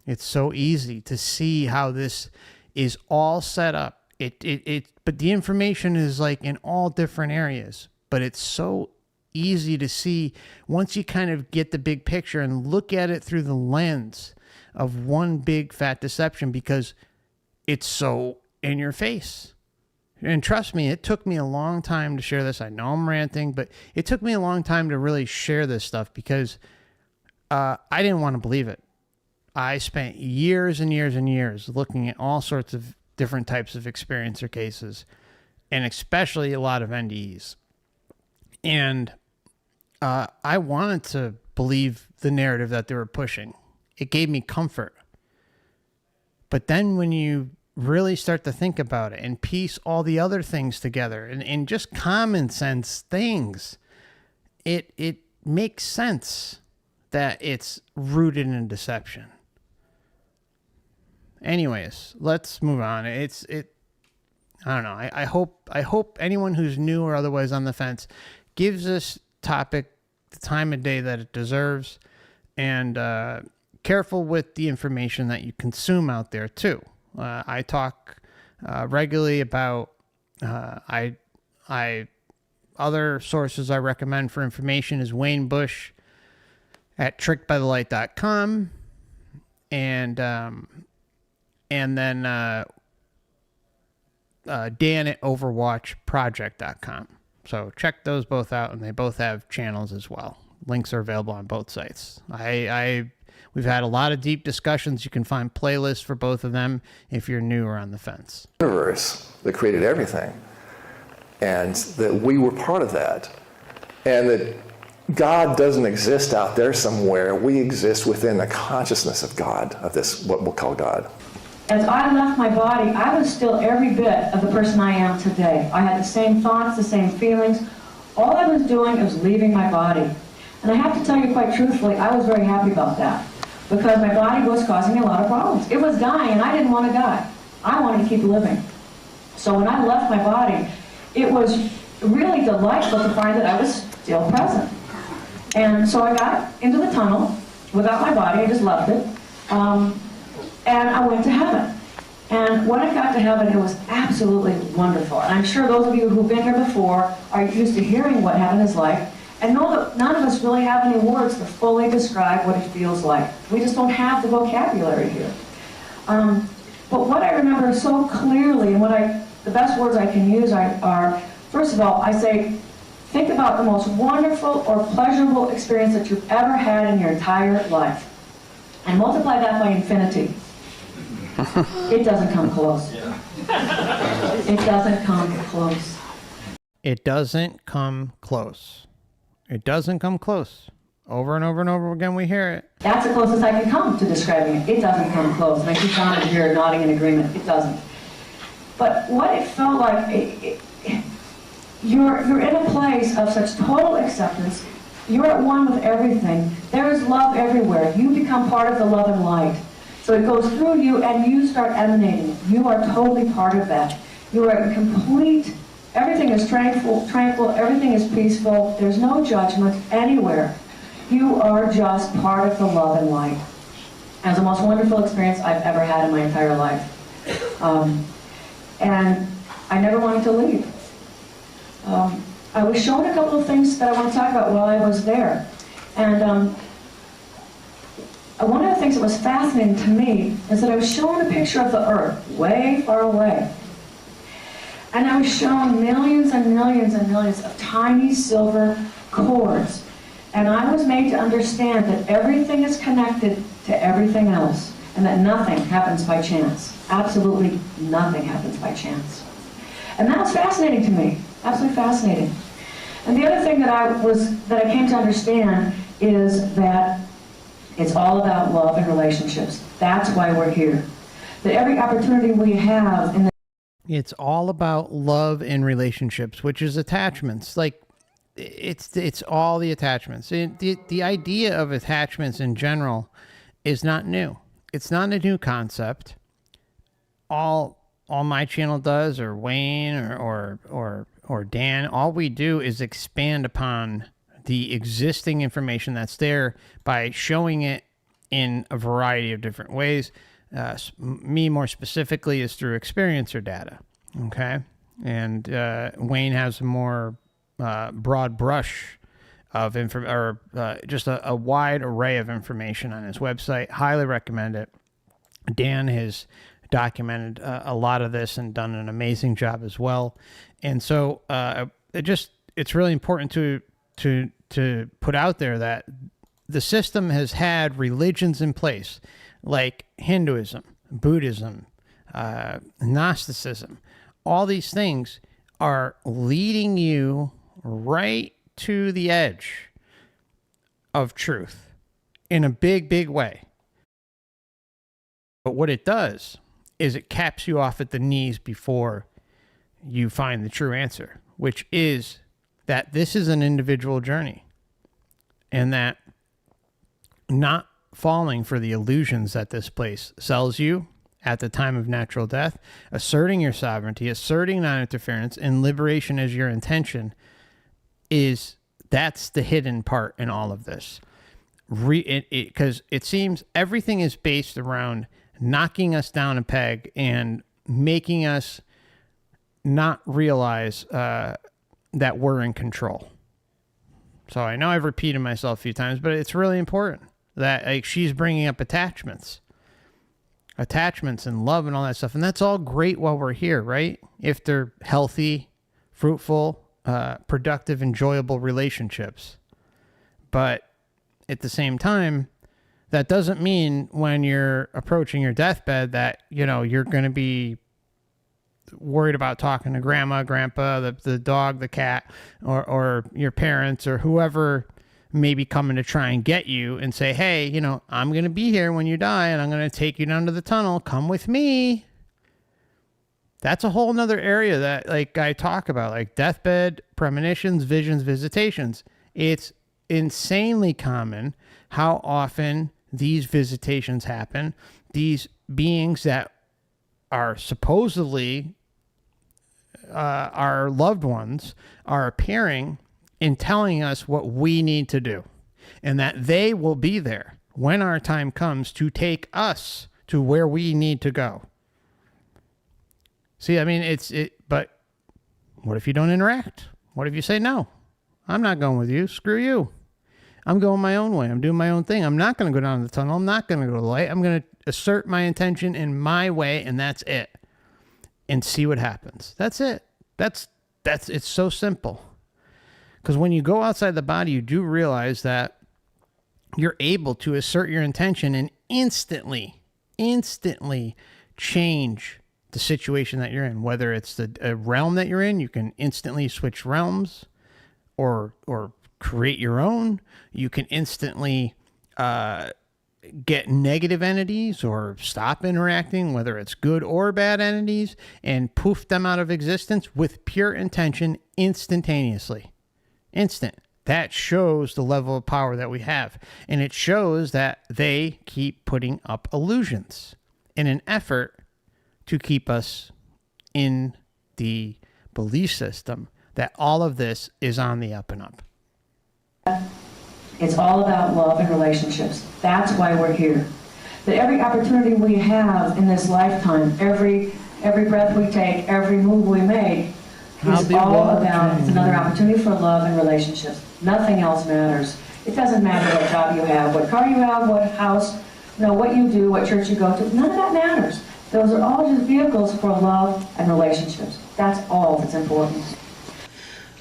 It's so easy to see how this is all set up. But the information is like in all different areas, but it's so easy to see once you kind of get the big picture and look at it through the lens of one big fat deception, because it's so in your face. And trust me, it took me a long time to share this. I know I'm ranting, but it took me a long time to really share this stuff because I didn't want to believe it. I spent years and years and years looking at all sorts of different types of experiencer cases, and especially a lot of NDEs. And I wanted to believe the narrative that they were pushing. It gave me comfort. But then when you really start to think about it and piece all the other things together and just common sense things, it makes sense that it's rooted in deception. Anyways, let's move on. I don't know. I hope anyone who's new or otherwise on the fence gives this topic the time of day that it deserves, and careful with the information that you consume out there too. I talk regularly about other sources I recommend for information is Wayne Bush at trickedbythelight.com, and then Dan at OverWatchProject.com. So check those both out, and they both have channels as well. Links are available on both sites. We've had a lot of deep discussions. You can find playlists for both of them if you're new or on the fence. Universe that created everything, and that we were part of that, and that God doesn't exist out there somewhere. We exist within the consciousness of God, of this, what we'll call God. As I left my body, I was still every bit of the person I am today. I had the same thoughts, the same feelings. All I was doing was leaving my body. And I have to tell you quite truthfully, I was very happy about that, because my body was causing me a lot of problems. It was dying, and I didn't want to die. I wanted to keep living. So when I left my body, it was really delightful to find that I was still present. And so I got into the tunnel without my body. I just left it. And I went to heaven. And when I got to heaven, it was absolutely wonderful. And I'm sure those of you who've been here before are used to hearing what heaven is like, and know that none of us really have any words to fully describe what it feels like. We just don't have the vocabulary here. But what I remember so clearly, and the best words I can use are, first of all, I say, think about the most wonderful or pleasurable experience that you've ever had in your entire life, and multiply that by infinity. It doesn't come close. It doesn't come close. It doesn't come close. It doesn't come close. Over and over and over again we hear it. That's the closest I can come to describing it. It doesn't come close. And I see John here nodding in agreement. It doesn't. But what it felt like, you're in a place of such total acceptance. You're at one with everything. There is love everywhere. You become part of the love and light. So it goes through you, and you start emanating. You are totally part of that. You are in complete, everything is tranquil, everything is peaceful. There's no judgment anywhere. You are just part of the love and light. It was the most wonderful experience I've ever had in my entire life. And I never wanted to leave. I was shown a couple of things that I want to talk about while I was there. And one of the things that was fascinating to me is that I was shown a picture of the Earth way far away. And I was shown millions and millions and millions of tiny silver cords. And I was made to understand that everything is connected to everything else, and that nothing happens by chance. Absolutely nothing happens by chance. And that was fascinating to me, absolutely fascinating. And the other thing that I came to understand is that it's all about love and relationships. That's why we're here. That every opportunity we have in the It's all about love and relationships, which is attachments. Like, it's all the attachments. The idea of attachments in general is not new. It's not a new concept. All my channel does, or Wayne, or Dan, all we do is expand upon the existing information that's there by showing it in a variety of different ways. Me more specifically is through experience or data. Okay. And Wayne has a more broad brush of just a wide array of information on his website. Highly recommend it. Dan has documented a lot of this and done an amazing job as well. And so it's really important to put out there that the system has had religions in place like Hinduism, Buddhism, Gnosticism. All these things are leading you right to the edge of truth in a big, big way. But what it does is it caps you off at the knees before you find the true answer, which is that this is an individual journey, and that not falling for the illusions that this place sells you at the time of natural death, asserting your sovereignty, asserting non-interference, and liberation as your intention, that's the hidden part in all of this. Because it seems everything is based around knocking us down a peg and making us not realize that we're in control. So I know I've repeated myself a few times, but it's really important that, like, she's bringing up attachments and love and all that stuff. And that's all great while we're here, right? If they're healthy, fruitful, productive, enjoyable relationships. But at the same time, that doesn't mean when you're approaching your deathbed that, you're going to be worried about talking to grandma, grandpa, the dog, the cat, or your parents, or whoever may be coming to try and get you and say, hey, I'm going to be here when you die, and I'm going to take you down to the tunnel. Come with me. That's a whole nother area that, like, I talk about, like deathbed, premonitions, visions, visitations. It's insanely common how often these visitations happen. These beings that are supposedly our loved ones are appearing and telling us what we need to do, and that they will be there when our time comes to take us to where we need to go. See, I mean, but what if you don't interact? What if you say, no, I'm not going with you. Screw you. I'm going my own way. I'm doing my own thing. I'm not going to go down the tunnel. I'm not going to go to the light. I'm going to assert my intention in my way, and that's it. And see what happens. That's it. It's so simple. Because when you go outside the body, you do realize that you're able to assert your intention and instantly change the situation that you're in. Whether it's a realm that you're in, you can instantly switch realms or create your own. You can instantly get negative entities or stop interacting, whether it's good or bad entities, and poof them out of existence with pure intention instantaneously. Instant. That shows the level of power that we have. And it shows that they keep putting up illusions in an effort to keep us in the belief system that all of this is on the up and up. It's all about love and relationships. That's why we're here. That every opportunity we have in this lifetime, every breath we take, every move we make, is all about, it's another opportunity for love and relationships. Nothing else matters. It doesn't matter what job you have, what car you have, what house, what you do, what church you go to. None of that matters. Those are all just vehicles for love and relationships. That's all that's important.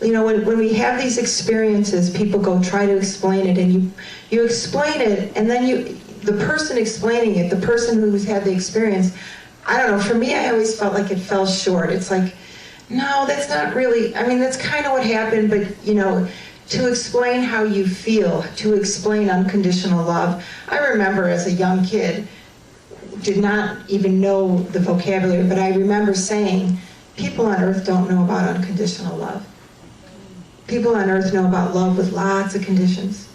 You know, when we have these experiences, people go try to explain it, and you explain it, and then the person explaining it, the person who's had the experience, I don't know, for me, I always felt like it fell short. It's like, no, that's not really, I mean, that's kind of what happened, but, you know, to explain how you feel, to explain unconditional love. I remember as a young kid, did not even know the vocabulary, but I remember saying, people on earth don't know about unconditional love. People on earth know about love with lots of conditions.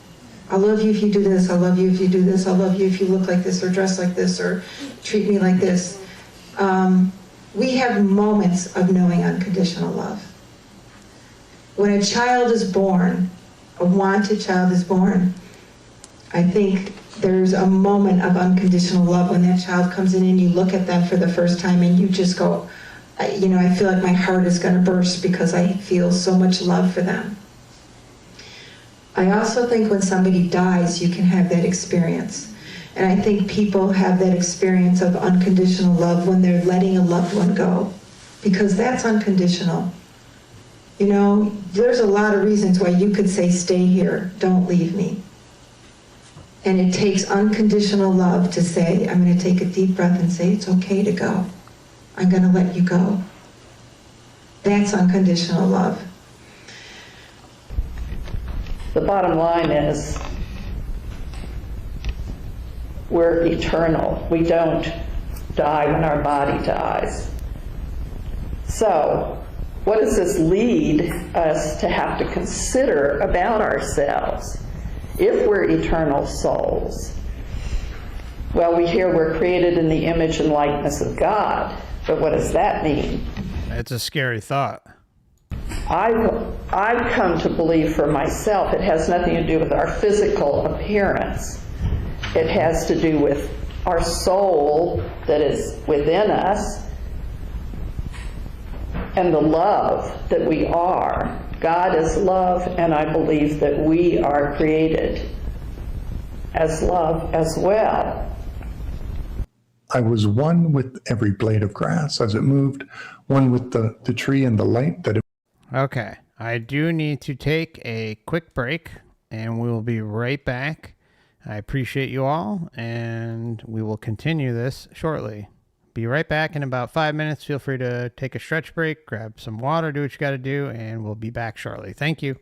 I love you if you do this, I love you if you do this, I love you if you look like this or dress like this or treat me like this. We have moments of knowing unconditional love. When a child is born, a wanted child is born, I think there's a moment of unconditional love when that child comes in and you look at them for the first time and you just go, you know, I feel like my heart is going to burst because I feel so much love for them. I also think when somebody dies, you can have that experience. And I think people have that experience of unconditional love when they're letting a loved one go, because that's unconditional. You know, there's a lot of reasons why you could say, stay here, don't leave me. And it takes unconditional love to say, I'm going to take a deep breath and say, it's okay to go. I'm going to let you go. That's unconditional love. The bottom line is we're eternal. We don't die when our body dies. So, what does this lead us to have to consider about ourselves? If we're eternal souls, well, we hear we're created in the image and likeness of God, but what does that mean? It's a scary thought. I've come to believe for myself it has nothing to do with our physical appearance. It has to do with our soul that is within us and the love that we are. God is love, and I believe that we are created as love as well. I was one with every blade of grass as it moved, one with the tree and the light that it... Okay, I do need to take a quick break, and we will be right back. I appreciate you all, and we will continue this shortly. Be right back in about 5 minutes. Feel free to take a stretch break, grab some water, do what you got to do, and we'll be back shortly. Thank you.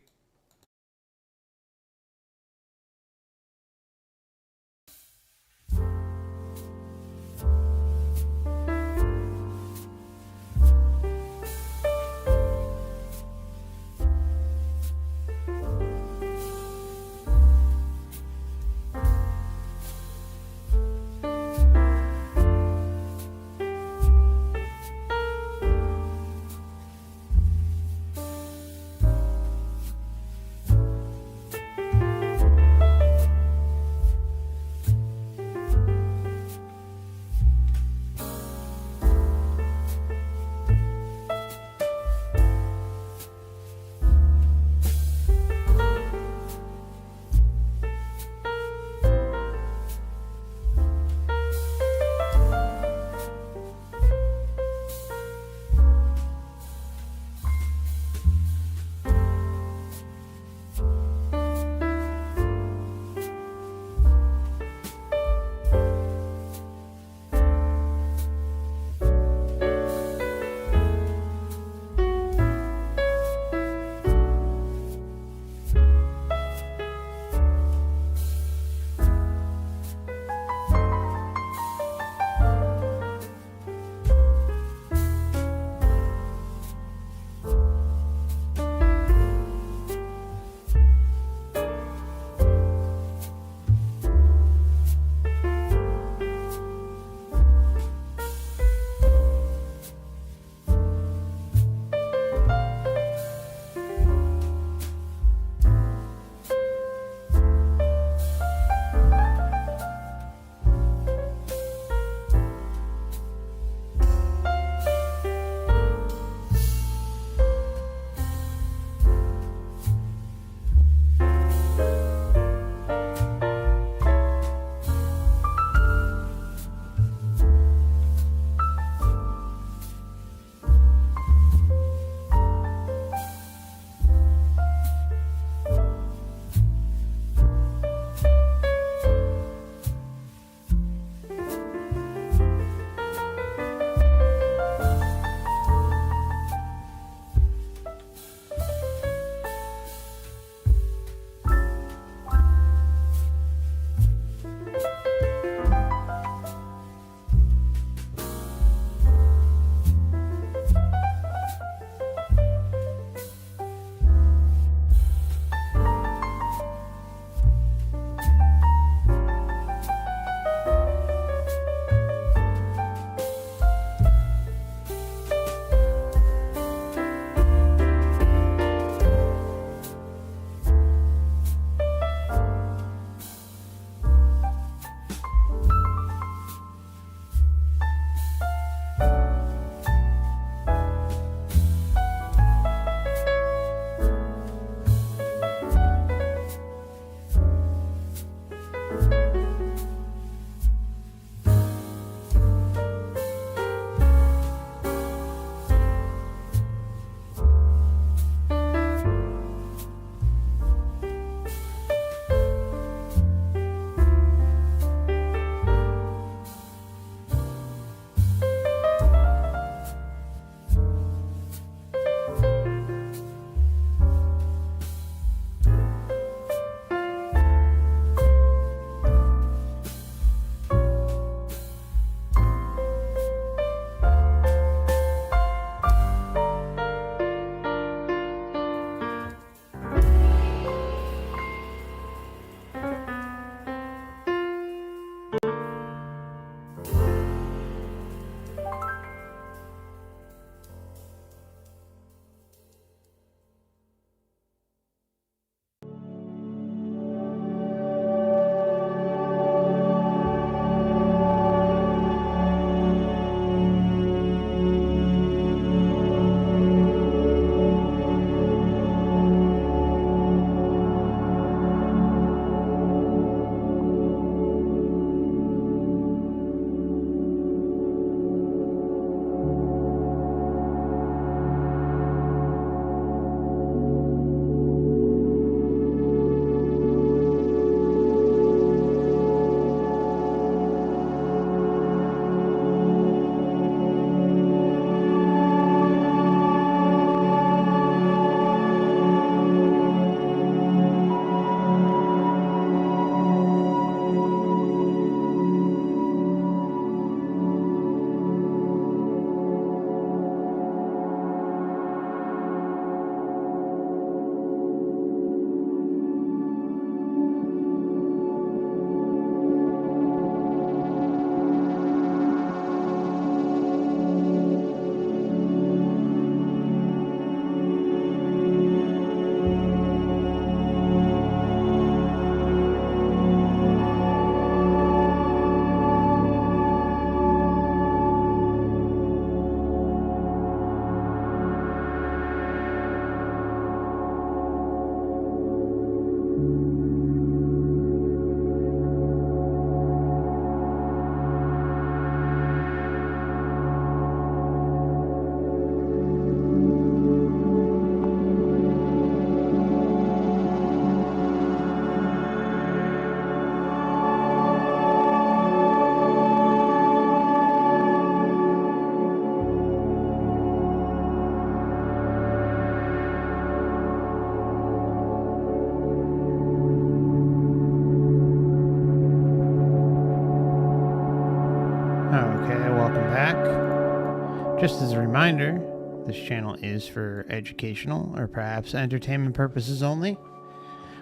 Just as a reminder, this channel is for educational or perhaps entertainment purposes only,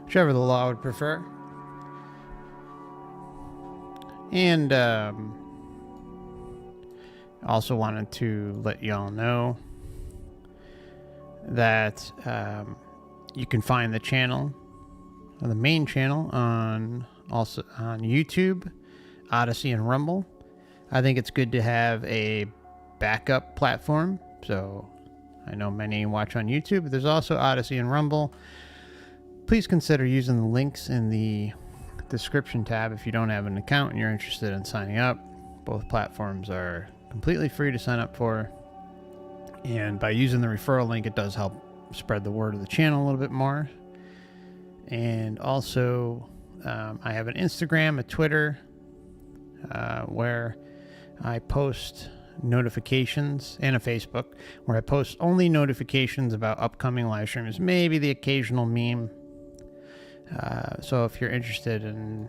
whichever the law would prefer. And also wanted to let y'all know that you can find the channel, the main channel, on YouTube, Odyssey, and Rumble. I think it's good to have a backup platform. So I know many watch on YouTube, but there's also Odyssey and Rumble. Please consider using the links in the description tab if you don't have an account and you're interested in signing up. Both platforms are completely free to sign up for. And by using the referral link, it does help spread the word of the channel a little bit more. And also, I have an Instagram, a Twitter, where I post notifications, and a Facebook, where I post only notifications about upcoming live streams, maybe the occasional meme. So if you're interested in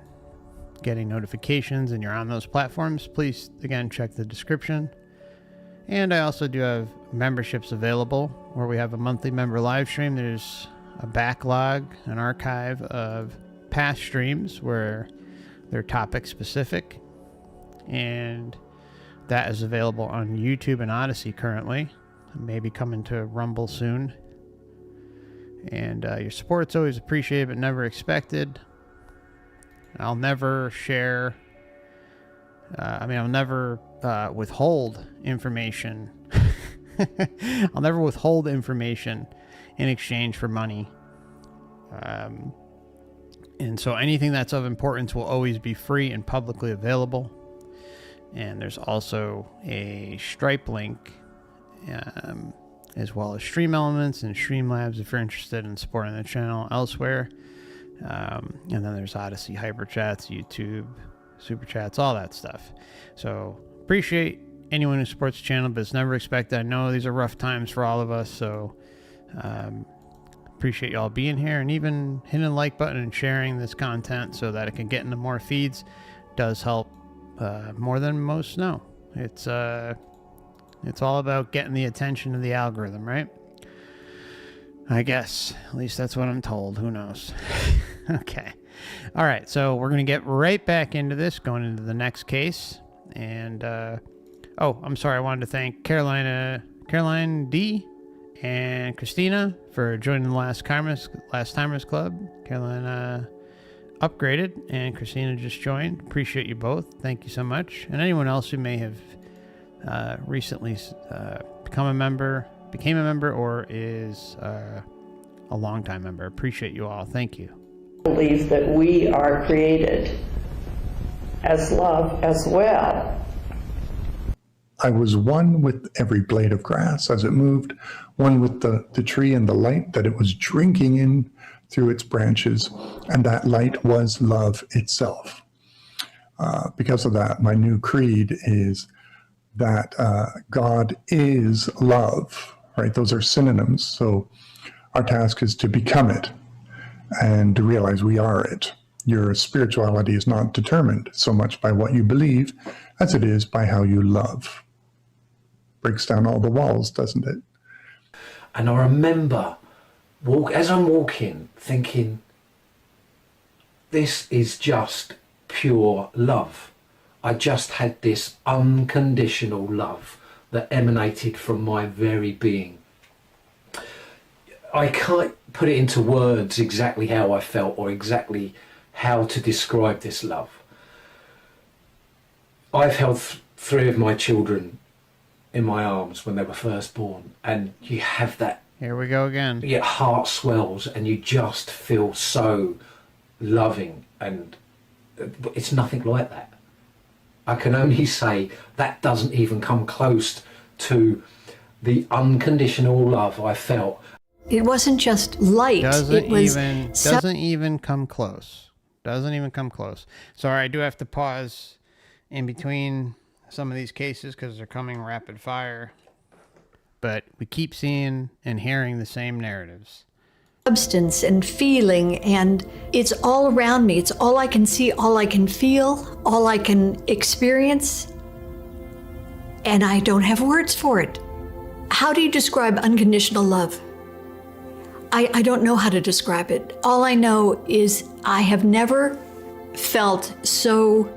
getting notifications and you're on those platforms, please, again, check the description. And I also do have memberships available where we have a monthly member live stream. There's a backlog, an archive of past streams where they're topic specific, and that is available on YouTube and Odyssey currently. Maybe coming to Rumble soon. And your support's always appreciated but never expected. I'll never share... I'll never withhold information. I'll never withhold information in exchange for money. And so anything that's of importance will always be free and publicly available. And there's also a Stripe link, as well as Stream Elements and Streamlabs if you're interested in supporting the channel elsewhere. And then there's Odyssey, Hyper Chats, YouTube, Super Chats, all that stuff. So appreciate anyone who supports the channel, but it's never expected. I know these are rough times for all of us, so appreciate y'all being here and even hitting the like button and sharing this content so that it can get into more feeds. Does help more than most know. It's all about getting the attention of the algorithm, right? I guess. At least that's what I'm told. Who knows? Okay. All right. So we're going to get right back into this, going into the next case. And, I'm sorry. I wanted to thank Caroline D and Christina for joining the Last Timers Club. Caroline upgraded and Christina just joined. Appreciate you both. Thank you so much. And anyone else who may have recently became a member or is a longtime member. Appreciate you all. Thank you. Believes that we are created as love as well. I was one with every blade of grass as it moved, one with the tree and the light that it was drinking in through its branches, and that light was love itself. Because of that, my new creed is that God is love, right? Those are synonyms. So our task is to become it and to realize we are it. Your spirituality is not determined so much by what you believe as it is by how you love. Breaks down all the walls, doesn't it? And I remember, as I'm walking, thinking, this is just pure love. I just had this unconditional love that emanated from my very being. I can't put it into words exactly how I felt or exactly how to describe this love. I've held three of my children in my arms when they were first born, and you have that. Here we go again. Your heart swells and you just feel so loving, and it's nothing like that. I can only say that doesn't even come close to the unconditional love I felt. It wasn't just light. Doesn't even come close. Doesn't even come close. Sorry, I do have to pause in between some of these cases because they're coming rapid fire. But we keep seeing and hearing the same narratives. Substance and feeling, and it's all around me. It's all I can see, all I can feel, all I can experience. And I don't have words for it. How do you describe unconditional love? I don't know how to describe it. All I know is I have never felt so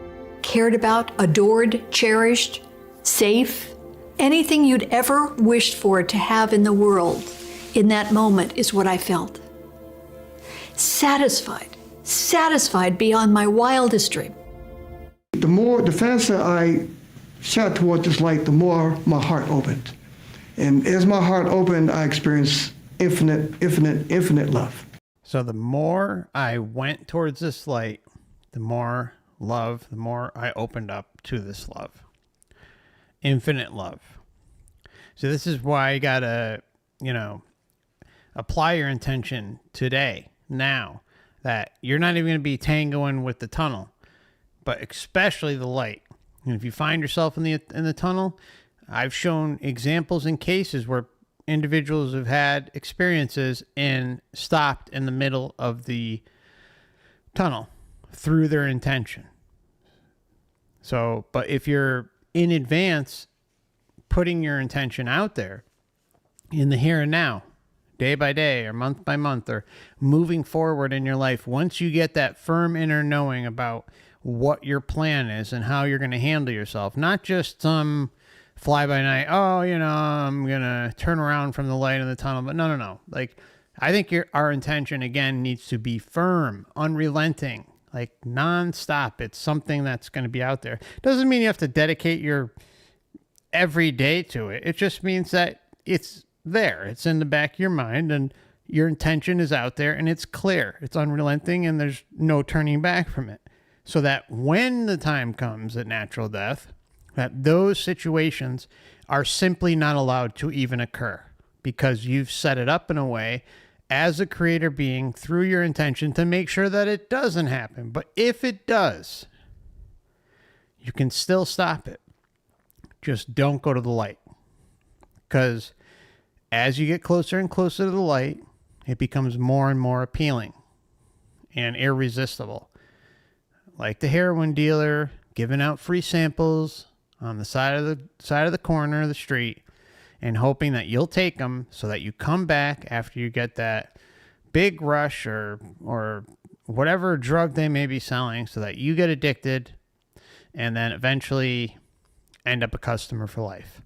cared about, adored, cherished, safe. Anything you'd ever wished for to have in the world in that moment is what I felt. Satisfied beyond my wildest dream. The faster I shot toward this light, the more my heart opened. And as my heart opened, I experienced infinite love. So the more I went towards this light, the more love, the more I opened up to this love. Infinite love. So this is why you gotta, apply your intention today, now, that you're not even gonna be tangoing with the tunnel, but especially the light. And if you find yourself in the tunnel, I've shown examples and cases where individuals have had experiences and stopped in the middle of the tunnel through their intention. So, but if you're in advance putting your intention out there in the here and now, day by day or month by month, or moving forward in your life, once you get that firm inner knowing about what your plan is and how you're going to handle yourself, not just some fly by night, I'm going to turn around from the light in the tunnel. But no. Like, I think our intention, again, needs to be firm, unrelenting, like nonstop. It's something that's going to be out there. Doesn't mean you have to dedicate your every day to it. It just means that it's there. It's in the back of your mind, and your intention is out there, and it's clear. It's unrelenting, and there's no turning back from it. So that when the time comes at natural death, that those situations are simply not allowed to even occur, because you've set it up in a way as a creator being through your intention to make sure that it doesn't happen. But if it does, you can still stop it. Just don't go to the light, because as you get closer and closer to the light, it becomes more and more appealing and irresistible. Like the heroin dealer giving out free samples on the side of the corner of the street and hoping that you'll take them so that you come back after you get that big rush or whatever drug they may be selling, so that you get addicted and then eventually end up a customer for life.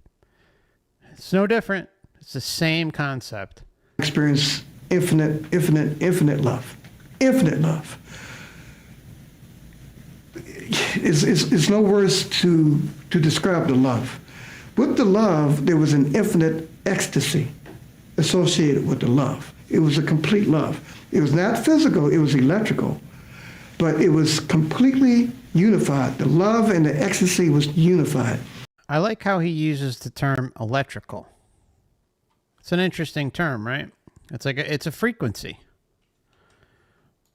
It's no different. It's the same concept. Experience infinite love. Infinite love. It's no words to describe the love. With the love, there was an infinite ecstasy associated with the love. It was a complete love. It was not physical, it was electrical, but it was completely unified. The love and the ecstasy was unified. I like how he uses the term electrical. It's an interesting term, right? It's a frequency.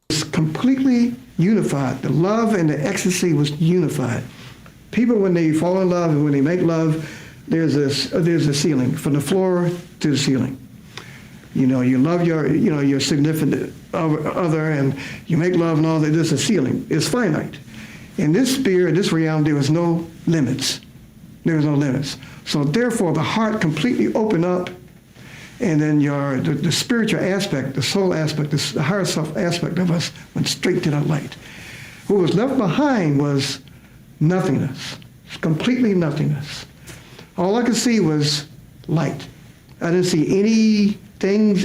It's completely unified. The love and the ecstasy was unified. People, when they fall in love and when they make love, there's a ceiling from the floor to the ceiling. You love your significant other, and you make love and all that. There's a ceiling. It's finite. In this sphere, in this realm, there was no limits. There was no limits. So therefore, the heart completely opened up, and then the spiritual aspect, the soul aspect, the higher self aspect of us went straight to that light. What was left behind was nothingness, completely nothingness. All I could see was light. I didn't see any things,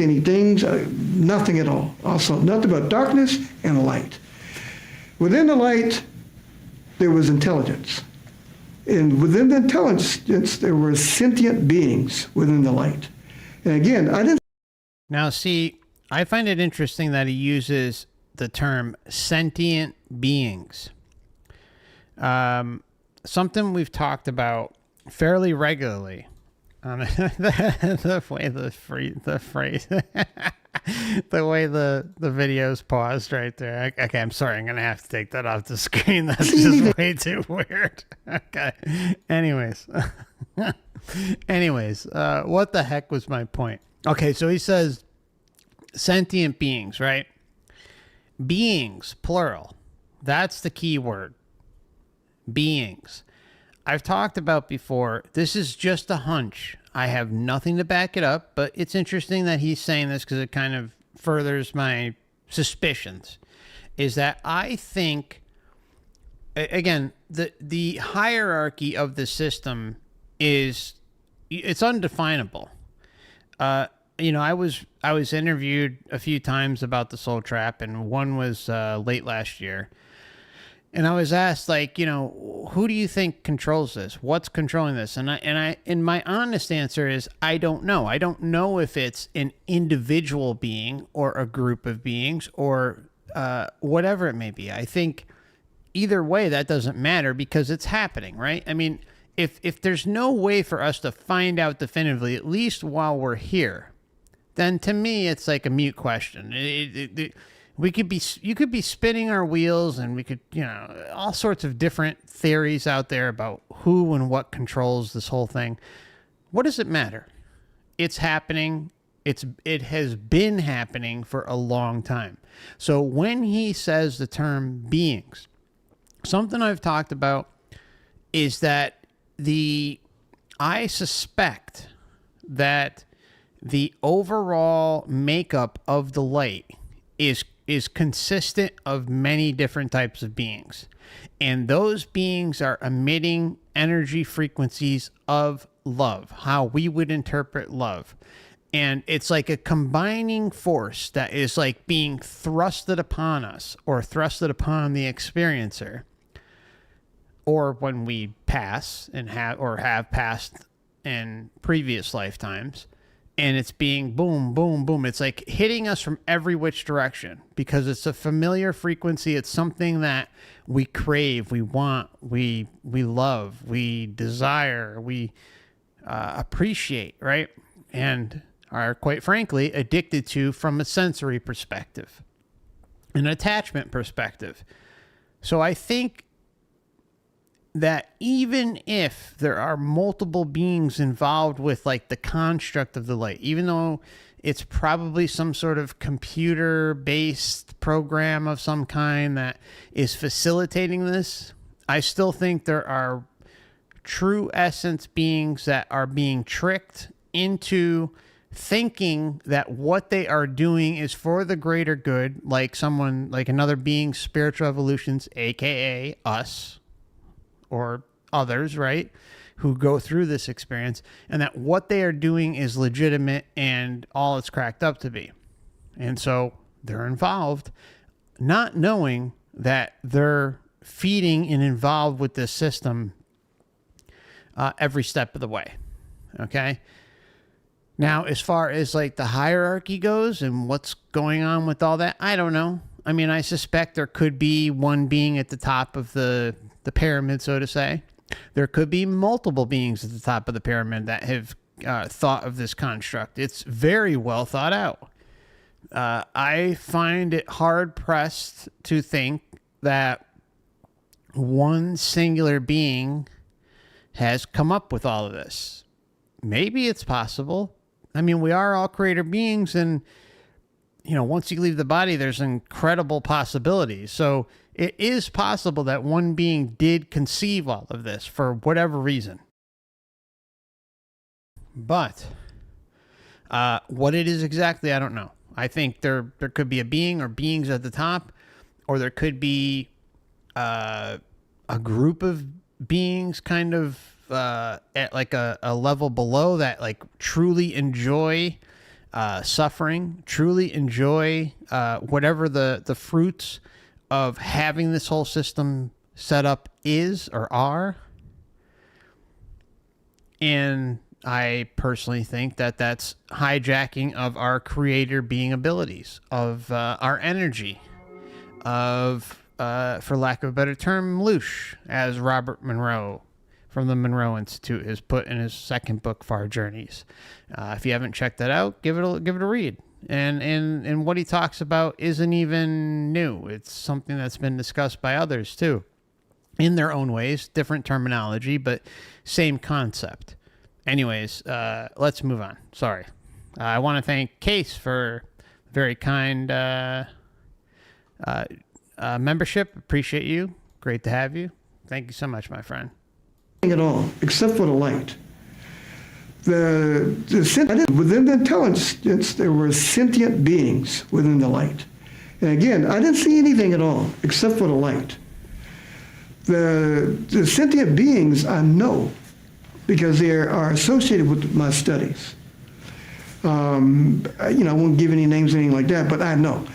nothing at all. Also, nothing but darkness and light. Within the light, there was intelligence. And within the intelligence, there were sentient beings within the light. And again, I didn't... Now, see, I find it interesting that he uses the term sentient beings. Something we've talked about fairly regularly. The way the video's paused right there. Okay, I'm sorry. I'm going to have to take that off the screen. That's just way too weird. Okay. Anyways, what the heck was my point? Okay, so he says sentient beings, right? Beings, plural. That's the key word. Beings. I've talked about before, this is just a hunch. I have nothing to back it up, but it's interesting that he's saying this because it kind of furthers my suspicions. Is that I think, again, the hierarchy of the system it's undefinable. I was interviewed a few times about the Soul Trap, and one was late last year. And I was asked, like, who do you think controls this? What's controlling this? And my honest answer is, I don't know. I don't know if it's an individual being or a group of beings or whatever it may be. I think either way, that doesn't matter because it's happening, right? I mean, if there's no way for us to find out definitively, at least while we're here, then to me, it's like a mute question. You could be spinning our wheels, and we could, all sorts of different theories out there about who and what controls this whole thing. What does it matter? It's happening. It has been happening for a long time. So when he says the term beings, something I've talked about is that I suspect that the overall makeup of the light is consistent of many different types of beings. And those beings are emitting energy frequencies of love, how we would interpret love. And it's like a combining force that is like being thrusted upon us or thrusted upon the experiencer. Or when we pass and have passed in previous lifetimes, and it's being boom, boom, boom. It's like hitting us from every which direction because it's a familiar frequency. It's something that we crave, we want, we love, we desire, we appreciate, right? And are, quite frankly, addicted to from a sensory perspective, an attachment perspective. So I think that even if there are multiple beings involved with like the construct of the light, even though it's probably some sort of computer-based program of some kind that is facilitating this, I still think there are true essence beings that are being tricked into thinking that what they are doing is for the greater good, like another being, spiritual evolutions, aka us, or others, right, who go through this experience, and that what they are doing is legitimate and all it's cracked up to be. And so they're involved, not knowing that they're feeding and involved with this system every step of the way. Okay? Now, as far as like the hierarchy goes and what's going on with all that, I don't know. I mean, I suspect there could be one being at the top of the pyramid, so to say. There could be multiple beings at the top of the pyramid that have thought of this construct. It's very well thought out. I find it hard-pressed to think that one singular being has come up with all of this. Maybe it's possible. I mean, we are all creator beings, and once you leave the body, there's incredible possibilities. So it is possible that one being did conceive all of this for whatever reason. But what it is exactly, I don't know. I think there could be a being or beings at the top, or there could be a group of beings kind of at like a level below that like truly enjoy suffering, truly enjoy whatever the fruits of having this whole system set up is or are. And I personally think that that's hijacking of our creator being abilities, of our energy, of, for lack of a better term, loosh, as Robert Monroe from the Monroe Institute has put in his second book, Far Journeys. If you haven't checked that out, give it a read. And what he talks about isn't even new. It's something that's been discussed by others too, in their own ways, different terminology, but same concept. Anyways, let's move on. Sorry. I want to thank Case for very kind membership. Appreciate you. Great to have you. Thank you so much, my friend. at all except for the light. Within the intelligence, there were sentient beings within the light. And again, I didn't see anything at all except for the light. The sentient beings I know because they are associated with my studies. I won't give any names or anything like that, but I know.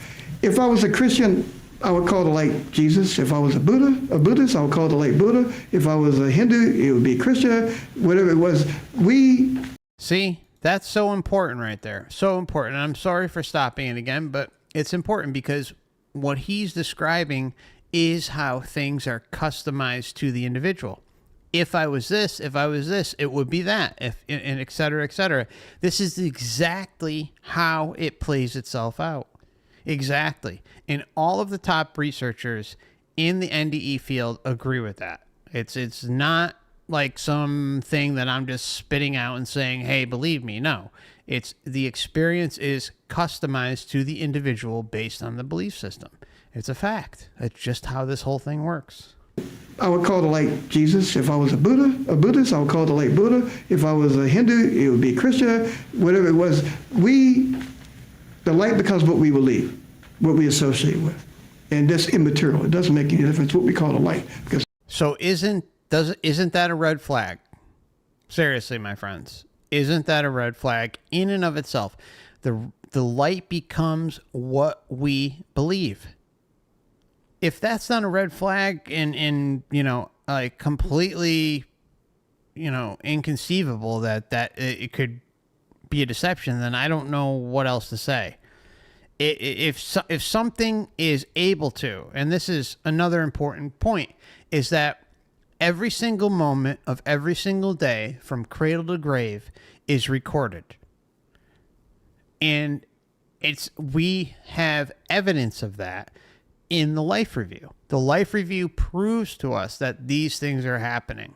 If I was a Christian, I would call the light Jesus. If I was a Buddhist, I would call the light Buddha. If I was a Hindu, it would be Krishna, whatever it was. See, that's so important right there. So important. And I'm sorry for stopping it again, but it's important because what he's describing is how things are customized to the individual. If I was this, it would be that, and et cetera, et cetera. This is exactly how it plays itself out. Exactly. And all of the top researchers in the NDE field agree with that. It's not like something that I'm just spitting out and saying, hey, believe me. No, it's the experience is customized to the individual based on the belief system. It's a fact. It's just how this whole thing works. I would call the light Jesus. If I was a Buddhist, I would call the light Buddha. If I was a Hindu, it would be Krishna, whatever it was. The light becomes what we believe, what we associate with. And that's immaterial. It doesn't make any difference what we call the light. So isn't that a red flag? Seriously, my friends, isn't that a red flag in and of itself? The light becomes what we believe. If that's not a red flag and like completely, inconceivable that it could be a deception, then I don't know what else to say. If something is able to, and this is another important point, is that every single moment of every single day from cradle to grave is recorded. And we have evidence of that in the life review. The life review proves to us that these things are happening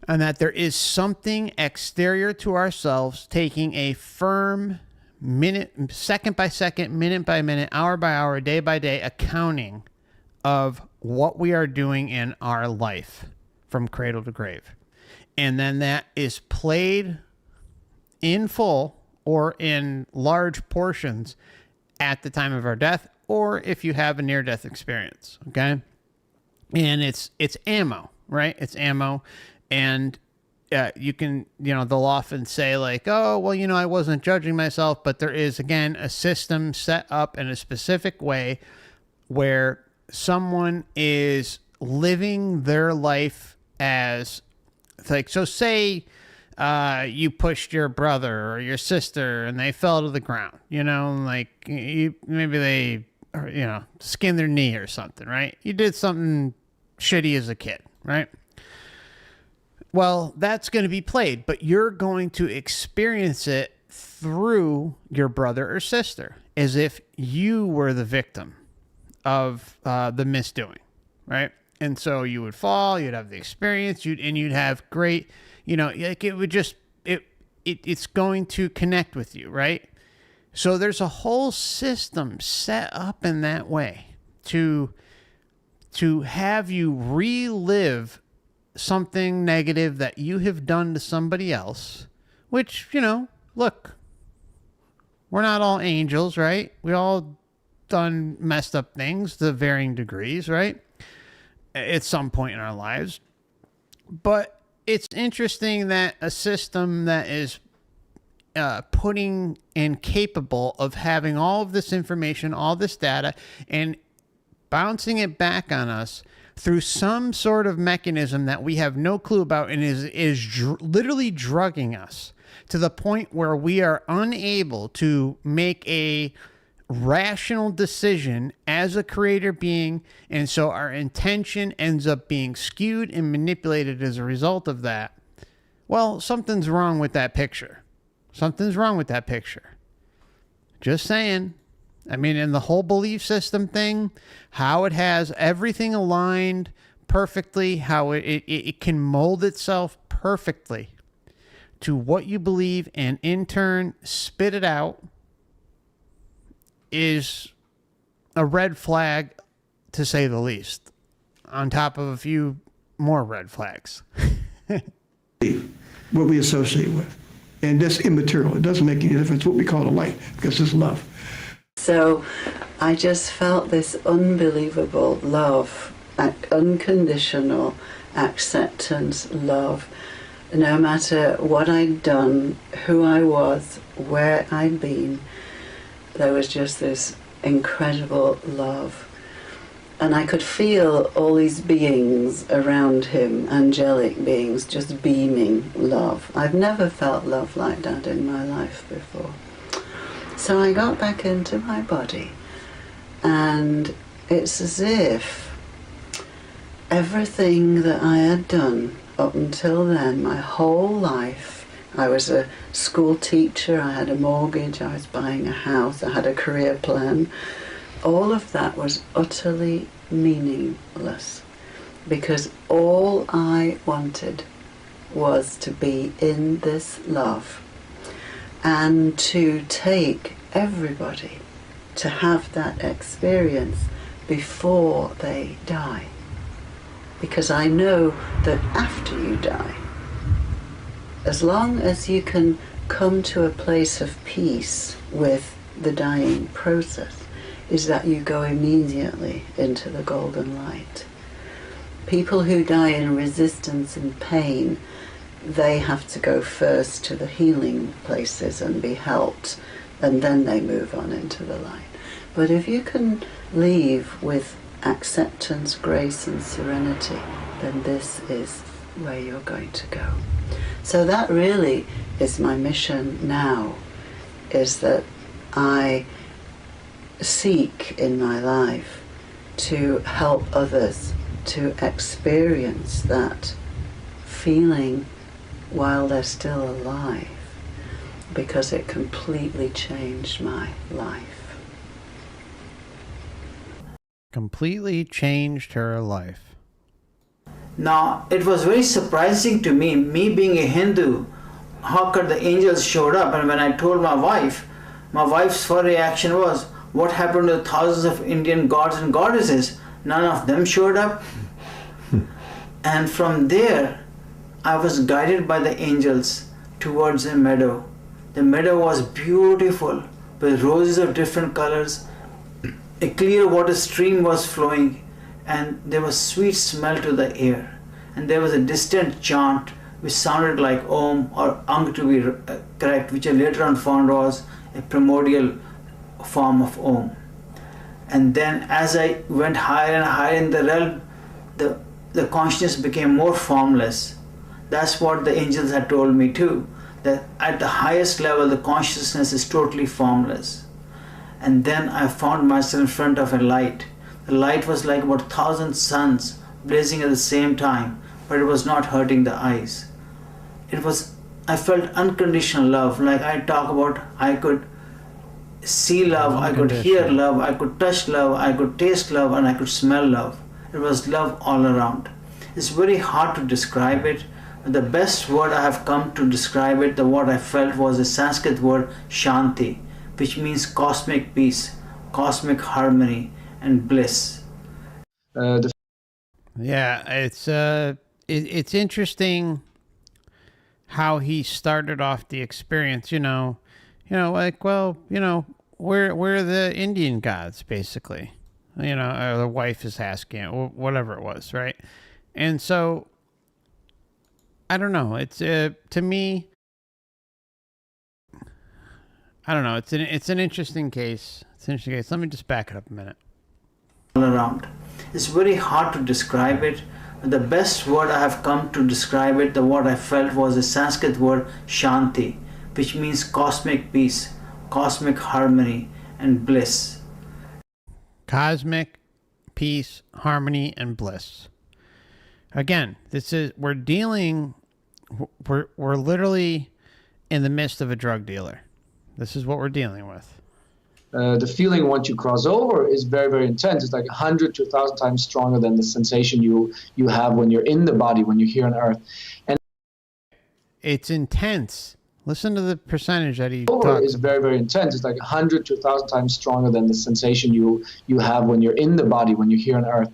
and that there is something exterior to ourselves taking a firm second by second, minute by minute, hour by hour, day by day accounting of what we are doing in our life from cradle to grave. And then that is played in full or in large portions at the time of our death, or if you have a near-death experience, okay? And it's ammo, right? It's ammo. And you can, they'll often say like, oh, well, I wasn't judging myself, but there is, again, a system set up in a specific way where someone is living their life as, like, so say you pushed your brother or your sister and they fell to the ground, maybe they, skinned their knee or something, right? You did something shitty as a kid, right? Well, that's going to be played, but you're going to experience it through your brother or sister as if you were the victim of the misdoing, right? And so you would fall, you'd have the experience, you'd have great, like it would just, it's going to connect with you, right? So there's a whole system set up in that way to have you relive something negative that you have done to somebody else, which, look, we're not all angels, right? We all done messed up things to varying degrees, right? At some point in our lives. But it's interesting that a system that is putting and capable of having all of this information, all this data, and bouncing it back on us through some sort of mechanism that we have no clue about and is literally drugging us to the point where we are unable to make a rational decision as a creator being, and so our intention ends up being skewed and manipulated as a result of that. Well, something's wrong with that picture. Something's wrong with that picture. Just saying. I mean, in the whole belief system thing, how it has everything aligned perfectly, how it can mold itself perfectly to what you believe and in turn spit it out is a red flag, to say the least, on top of a few more red flags. What we associate with. And that's immaterial. It doesn't make any difference what we call a light, because it's love. So I just felt this unbelievable love, unconditional acceptance, love. No matter what I'd done, who I was, where I'd been, there was just this incredible love. And I could feel all these beings around him, angelic beings, just beaming love. I've never felt love like that in my life before. So I got back into my body, and it's as if everything that I had done up until then, my whole life, I was a school teacher, I had a mortgage, I was buying a house, I had a career plan, all of that was utterly meaningless, because all I wanted was to be in this love and to take everybody to have that experience before they die. Because I know that after you die, as long as you can come to a place of peace with the dying process, is that you go immediately into the golden light. People who die in resistance and pain, they have to go first to the healing places and be helped, and then they move on into the light. But if you can leave with acceptance, grace and serenity, then this is where you're going to go. So that really is my mission now, is that I seek in my life to help others to experience that feeling while they're still alive, because it completely changed my life. Completely changed her life. Now, it was very surprising to me being a Hindu, how could the angels showed up? And when I told my wife's first reaction was, what happened to the thousands of Indian gods and goddesses? None of them showed up. And from there, I was guided by the angels towards a meadow. The meadow was beautiful, with roses of different colors. A clear water stream was flowing, and there was sweet smell to the air. And there was a distant chant which sounded like Om or Ang to be correct, which I later on found was a primordial form of Om. And then as I went higher and higher in the realm, the consciousness became more formless. That's what the angels had told me too, that at the highest level the consciousness is totally formless. And then I found myself in front of a light. The light was like about 1,000 suns blazing at the same time, but it was not hurting the eyes. I felt unconditional love, like I talk about, I could see love, I could hear love, I could touch love, I could taste love, and I could smell love. It was love all around. It's very hard to describe it. The best word I have come to describe it, the word I felt, was the Sanskrit word Shanti, which means cosmic peace, cosmic harmony, and bliss. Yeah, it's interesting how he started off the experience. Like, well, we're the Indian gods, basically. The wife is asking, or whatever it was, right? And so, I don't know. It's to me, I don't know. It's an interesting case. It's an interesting case. Let me just back it up a minute. All around. It's very hard to describe it. The best word I have come to describe it, the word I felt, was the Sanskrit word Shanti, which means cosmic peace, cosmic harmony, and bliss. Cosmic peace, harmony, and bliss. Again, we're literally in the midst of a drug dealer. This is what we're dealing with. The feeling once you cross over is very, very intense. It's like 100 to 1,000 times stronger than the sensation you have when you're in the body, when you're here on Earth. And it's intense. Listen to the percentage that he talks. Is very, very intense. It's like 100 to 1,000 times stronger than the sensation you have when you're in the body, when you're here on Earth.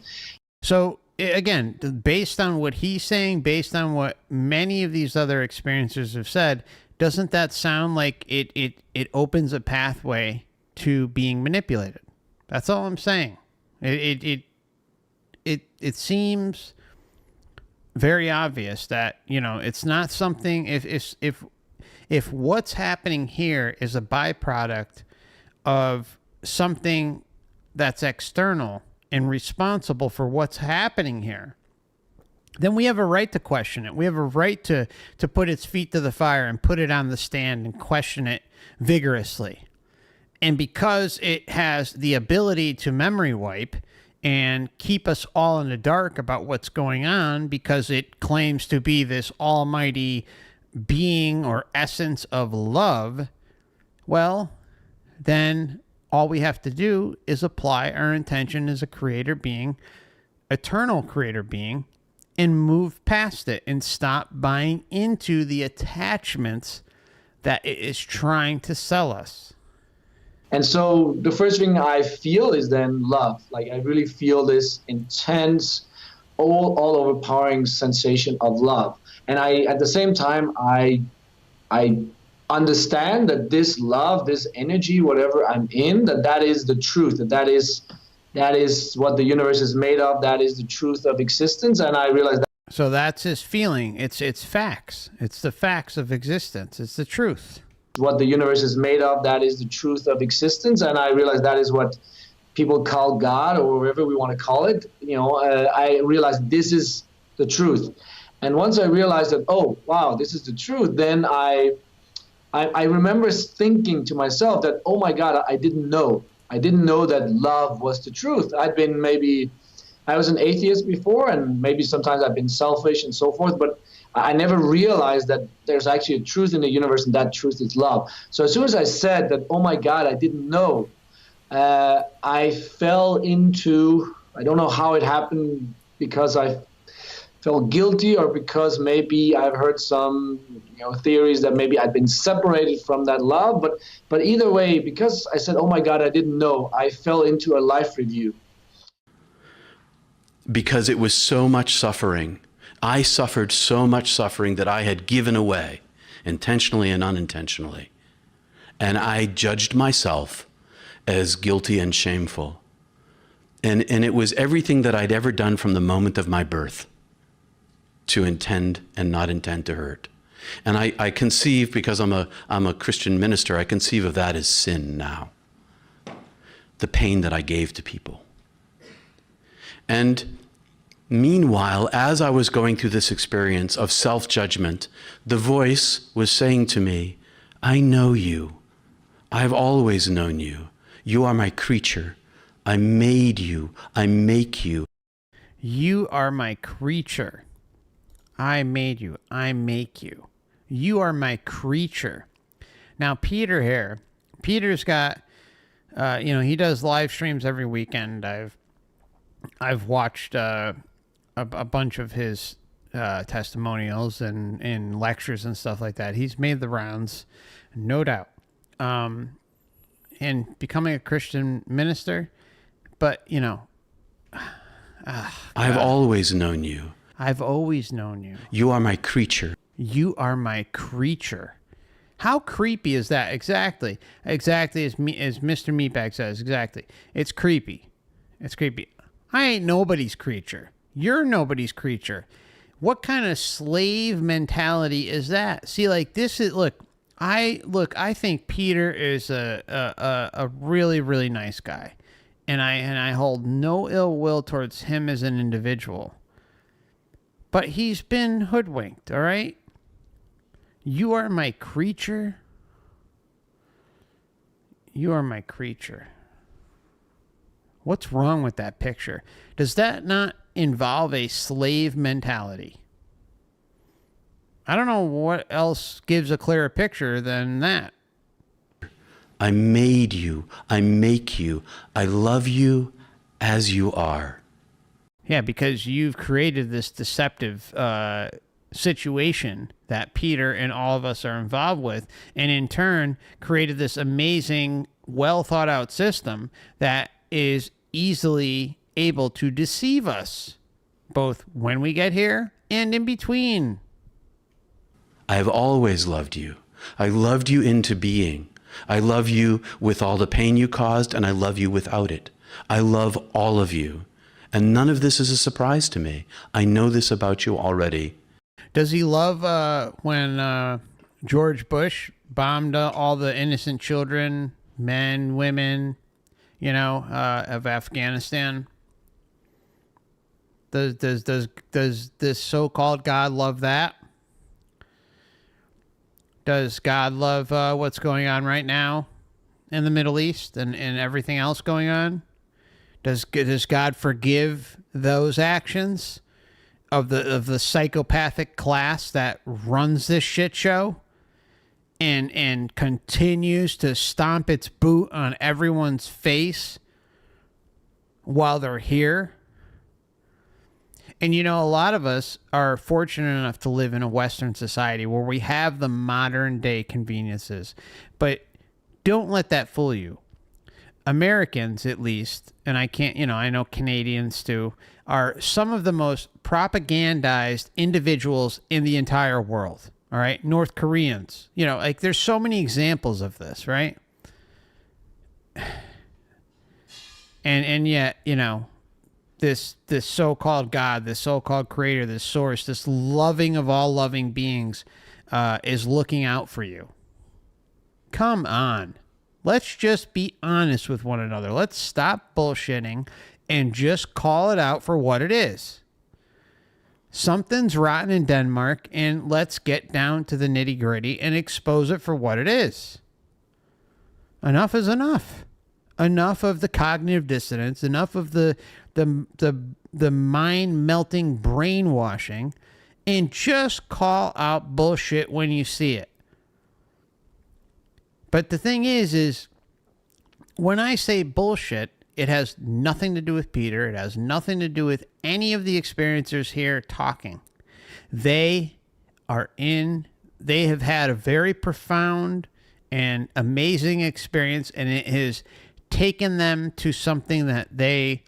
So again, based on what he's saying, based on what many of these other experiencers have said, doesn't that sound like it opens a pathway to being manipulated? That's all I'm saying. It seems very obvious that, you know, it's not something, if what's happening here is a byproduct of something that's external and responsible for what's happening here, then we have a right to question it. We have a right to put its feet to the fire and put it on the stand and question it vigorously. And because it has the ability to memory wipe and keep us all in the dark about what's going on, because it claims to be this almighty being or essence of love, well, then all we have to do is apply our intention as a creator being, eternal creator being, and move past it and stop buying into the attachments that it is trying to sell us. And so the first thing I feel is then love. Like I really feel this intense, all overpowering sensation of love. And I, at the same time, I understand that this love, this energy, whatever I'm in, that is the truth, that is what the universe is made of. That is the truth of existence. And I realize that. So that's his feeling. It's facts. It's the facts of existence. It's the truth. What the universe is made of, that is the truth of existence. And I realize that is what people call God, or whatever we want to call it. You know, I realized this is the truth. And once I realized that, oh, wow, this is the truth, then I remember thinking to myself that, oh my God, I didn't know. I didn't know that love was the truth. I was an atheist before, and maybe sometimes I've been selfish and so forth, but I never realized that there's actually a truth in the universe, and that truth is love. So as soon as I said that, oh my God, I didn't know, I fell into, I don't know how it happened, because I felt guilty, or because maybe I've heard some theories that maybe I'd been separated from that love. But either way, because I said, oh my God, I didn't know, I fell into a life review. Because it was so much suffering. I suffered so much suffering that I had given away, intentionally and unintentionally. And I judged myself as guilty and shameful. And it was everything that I'd ever done from the moment of my birth, to intend and not intend to hurt. And I conceive, because I'm a Christian minister, I conceive of that as sin now. The pain that I gave to people. And meanwhile, as I was going through this experience of self-judgment, the voice was saying to me, I know you. I've always known you. You are my creature. I made you. I make you. You are my creature. I made you. I make you. You are my creature. Now, Peter here, Peter's got, he does live streams every weekend. I've watched a bunch of his testimonials and lectures and stuff like that. He's made the rounds, no doubt. And becoming a Christian minister, but I've always known you. I've always known you. You are my creature. You are my creature. How creepy is that? Exactly as Mr. Meatbag says. Exactly. It's creepy. It's creepy. I ain't nobody's creature. You're nobody's creature. What kind of slave mentality is that? See, like this is I think Peter is a really, really nice guy. And I hold no ill will towards him as an individual. But he's been hoodwinked, all right? You are my creature. You are my creature. What's wrong with that picture? Does that not involve a slave mentality? I don't know what else gives a clearer picture than that. I made you. I make you. I love you as you are. Yeah, because you've created this deceptive situation that Peter and all of us are involved with, and in turn created this amazing, well thought out system that is easily able to deceive us both when we get here and in between. I have always loved you. I loved you into being. I love you with all the pain you caused, and I love you without it. I love all of you. And none of this is a surprise to me. I know this about you already. Does he love when George Bush bombed all the innocent children, men, women, of Afghanistan? Does this so-called God love that? Does God love what's going on right now in the Middle East and everything else going on? Does God forgive those actions of the psychopathic class that runs this shit show and continues to stomp its boot on everyone's face while they're here? And a lot of us are fortunate enough to live in a Western society where we have the modern day conveniences. But don't let that fool you. Americans, at least, and I know Canadians too, are some of the most propagandized individuals in the entire world. All right. North Koreans, there's so many examples of this, right? And yet, this so-called God, this so-called creator, this source, this loving of all loving beings is looking out for you. Come on. Let's just be honest with one another. Let's stop bullshitting and just call it out for what it is. Something's rotten in Denmark, and let's get down to the nitty-gritty and expose it for what it is. Enough is enough. Enough of the cognitive dissonance, enough of the mind-melting brainwashing, and just call out bullshit when you see it. But the thing is when I say bullshit, it has nothing to do with Peter. It has nothing to do with any of the experiencers here talking. They have had a very profound and amazing experience, and it has taken them to something that they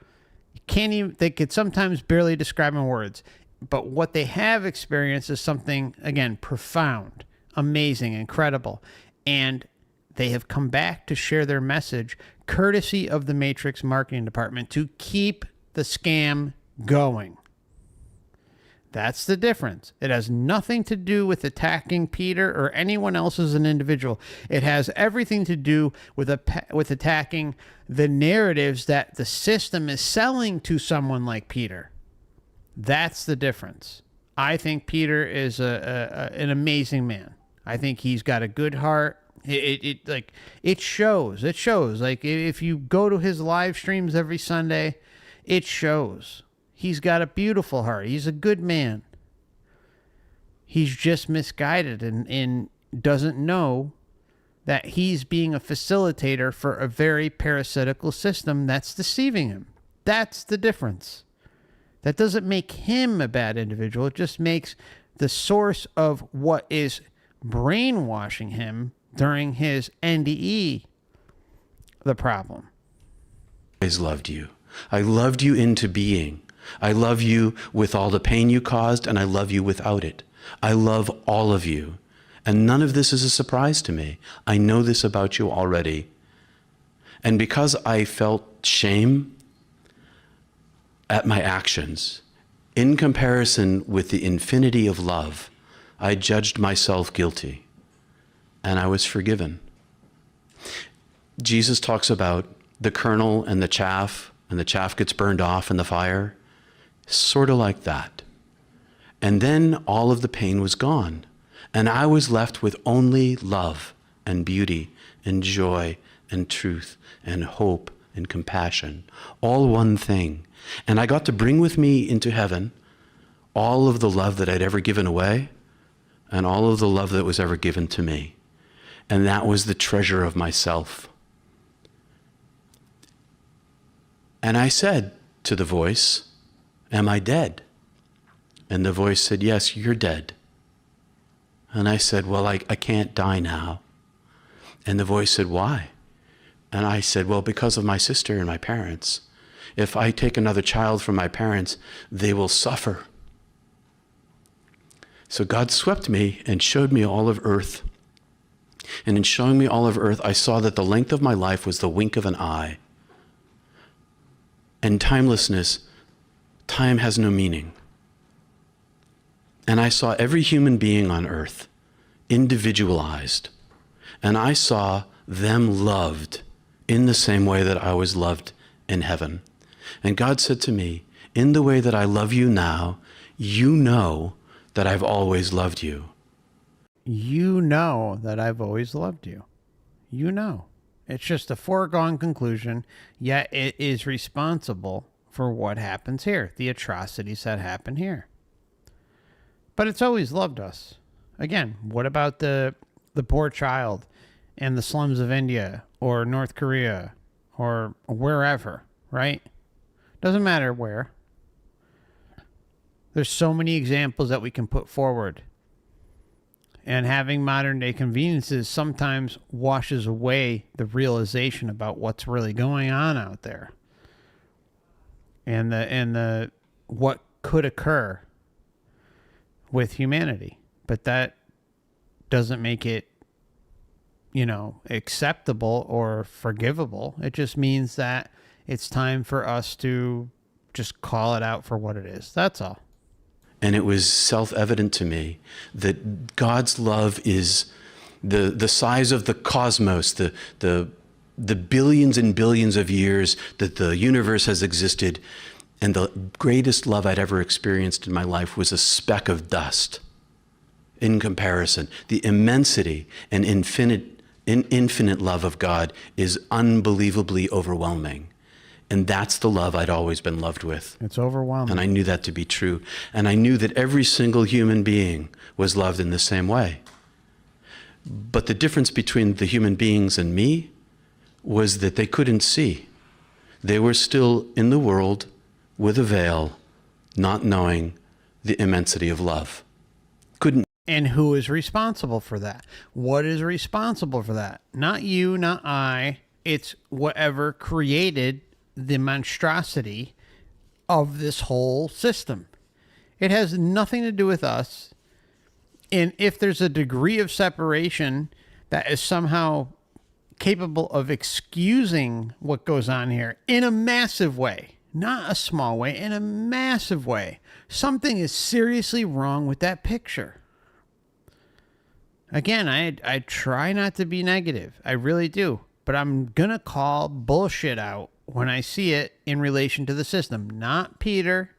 could sometimes barely describe in words. But what they have experienced is something, again, profound, amazing, incredible. And they have come back to share their message, courtesy of the Matrix marketing department, to keep the scam going. That's the difference. It has nothing to do with attacking Peter or anyone else as an individual. It has everything to do with attacking the narratives that the system is selling to someone like Peter. That's the difference. I think Peter is an amazing man. I think he's got a good heart. It shows. It shows. Like, if you go to his live streams every Sunday, it shows. He's got a beautiful heart. He's a good man. He's just misguided and doesn't know that he's being a facilitator for a very parasitical system that's deceiving him. That's the difference. That doesn't make him a bad individual. It just makes the source of what is brainwashing him during his NDE the problem. I always loved you. I loved you into being. I love you with all the pain you caused, and I love you without it. I love all of you. And none of this is a surprise to me. I know this about you already. And because I felt shame at my actions, in comparison with the infinity of love, I judged myself guilty, and I was forgiven. Jesus talks about the kernel and the chaff gets burned off in the fire, sort of like that. And then all of the pain was gone, and I was left with only love and beauty and joy and truth and hope and compassion, all one thing. And I got to bring with me into heaven all of the love that I'd ever given away and all of the love that was ever given to me. And that was the treasure of myself. And I said to the voice, "Am I dead?" And the voice said, "Yes, you're dead." And I said, "Well, I can't die now." And the voice said, "Why?" And I said, "Well, because of my sister and my parents. if I take another child from my parents, they will suffer. So God swept me and showed me all of earth. And in showing me all of earth, I saw that the length of my life was the wink of an eye. And timelessness, time has no meaning. And I saw every human being on earth individualized. And I saw them loved in the same way that I was loved in heaven. And God said to me, in the way that I love you now, you know that I've always loved you. You know that I've always loved you. You know. It's just a foregone conclusion, yet it is responsible for what happens here, the atrocities that happen here. But it's always loved us. Again, what about the poor child in the slums of India or North Korea or wherever, right? Doesn't matter where. There's so many examples that we can put forward. And having modern day conveniences sometimes washes away the realization about what's really going on out there. And the what could occur with humanity. But that doesn't make it, acceptable or forgivable. It just means that it's time for us to just call it out for what it is. That's all. And it was self-evident to me that God's love is the size of the cosmos, the billions and billions of years that the universe has existed. And the greatest love I'd ever experienced in my life was a speck of dust in comparison. The immensity and infinite love of God is unbelievably overwhelming. And that's the love I'd always been loved with. It's overwhelming. And I knew that to be true. And I knew that every single human being was loved in the same way. But the difference between the human beings and me was that they couldn't see. They were still in the world with a veil, not knowing the immensity of love. Couldn't. And who is responsible for that? What is responsible for that? Not you, not I. It's whatever created the monstrosity of this whole system. It has nothing to do with us. And if there's a degree of separation that is somehow capable of excusing what goes on here in a massive way, not a small way, in a massive way, something is seriously wrong with that picture. Again, I try not to be negative. I really do. But I'm going to call bullshit out when I see it in relation to the system. Not Peter,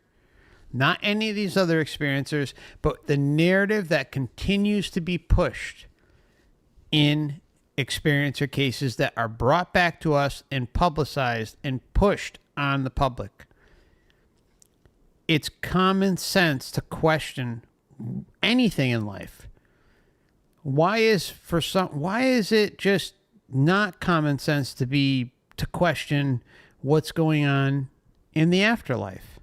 not any of these other experiencers, but the narrative that continues to be pushed in experiencer cases that are brought back to us and publicized and pushed on the public. It's common sense to question anything in life. Why is it just not common sense to question what's going on in the afterlife,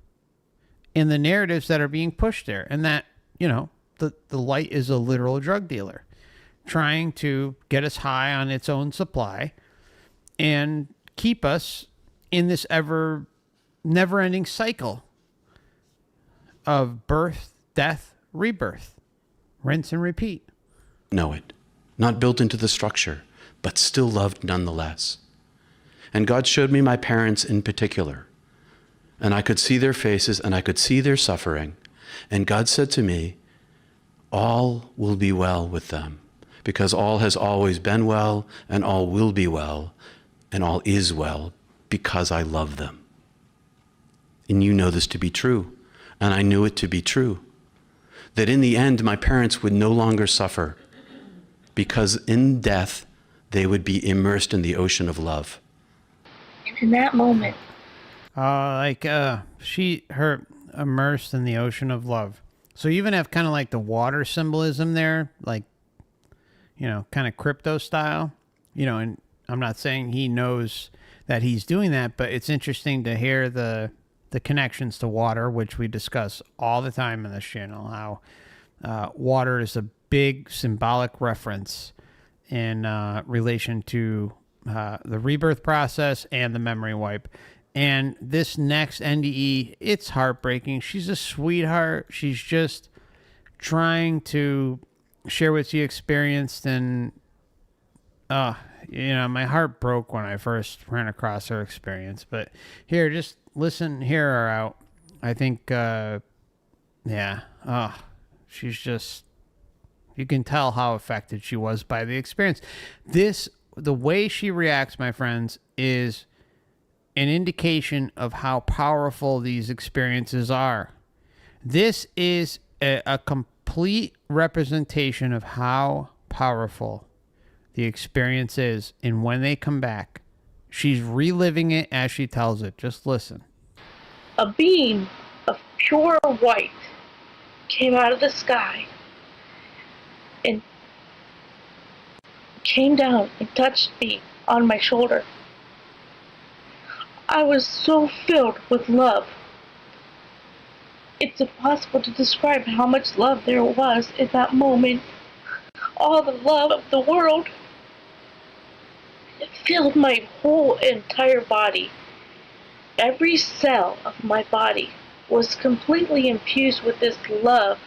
in the narratives that are being pushed there, and that, the light is a literal drug dealer trying to get us high on its own supply and keep us in this never-ending cycle of birth, death, rebirth, rinse and repeat. Know it, not built into the structure, but still loved nonetheless. And God showed me my parents in particular. And I could see their faces and I could see their suffering. And God said to me, all will be well with them, because all has always been well, and all will be well, and all is well, because I love them. And you know this to be true, and I knew it to be true, that in the end my parents would no longer suffer, because in death they would be immersed in the ocean of love. In that moment, her immersed in the ocean of love. So you even have kind of like the water symbolism there, like, kind of crypto style, and I'm not saying he knows that he's doing that, but it's interesting to hear the connections to water, which we discuss all the time in this channel, how water is a big symbolic reference in relation to the rebirth process and the memory wipe. And this next NDE, it's heartbreaking. She's a sweetheart. She's just trying to share what she experienced. And, my heart broke when I first ran across her experience. But here, just listen, hear her out. I think, she's just, you can tell how affected she was by the experience. The way she reacts, my friends, is an indication of how powerful these experiences are. This is a complete representation of how powerful the experience is. And when they come back, she's reliving it as she tells it. Just listen. A beam of pure white came out of the sky and came down and touched me on my shoulder. I was so filled with love. It's impossible to describe how much love there was in that moment. All the love of the world. It filled my whole entire body. Every cell of my body was completely infused with this love.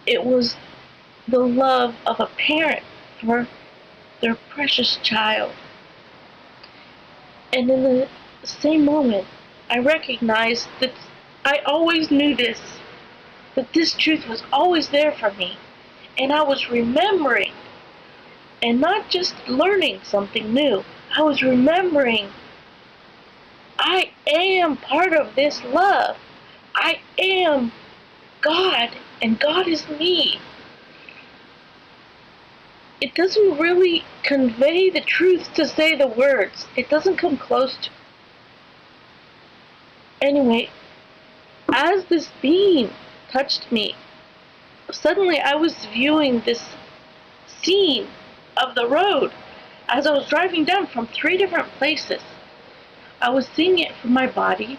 It was the love of a parent for their precious child. And in the same moment, I recognized that I always knew this, that this truth was always there for me. And I was remembering, and not just learning something new, I was remembering I am part of this love. I am God, and God is me. It doesn't really convey the truth to say the words. It doesn't come close to. Anyway, as this beam touched me, suddenly I was viewing this scene of the road as I was driving down from 3 different places. I was seeing it from my body,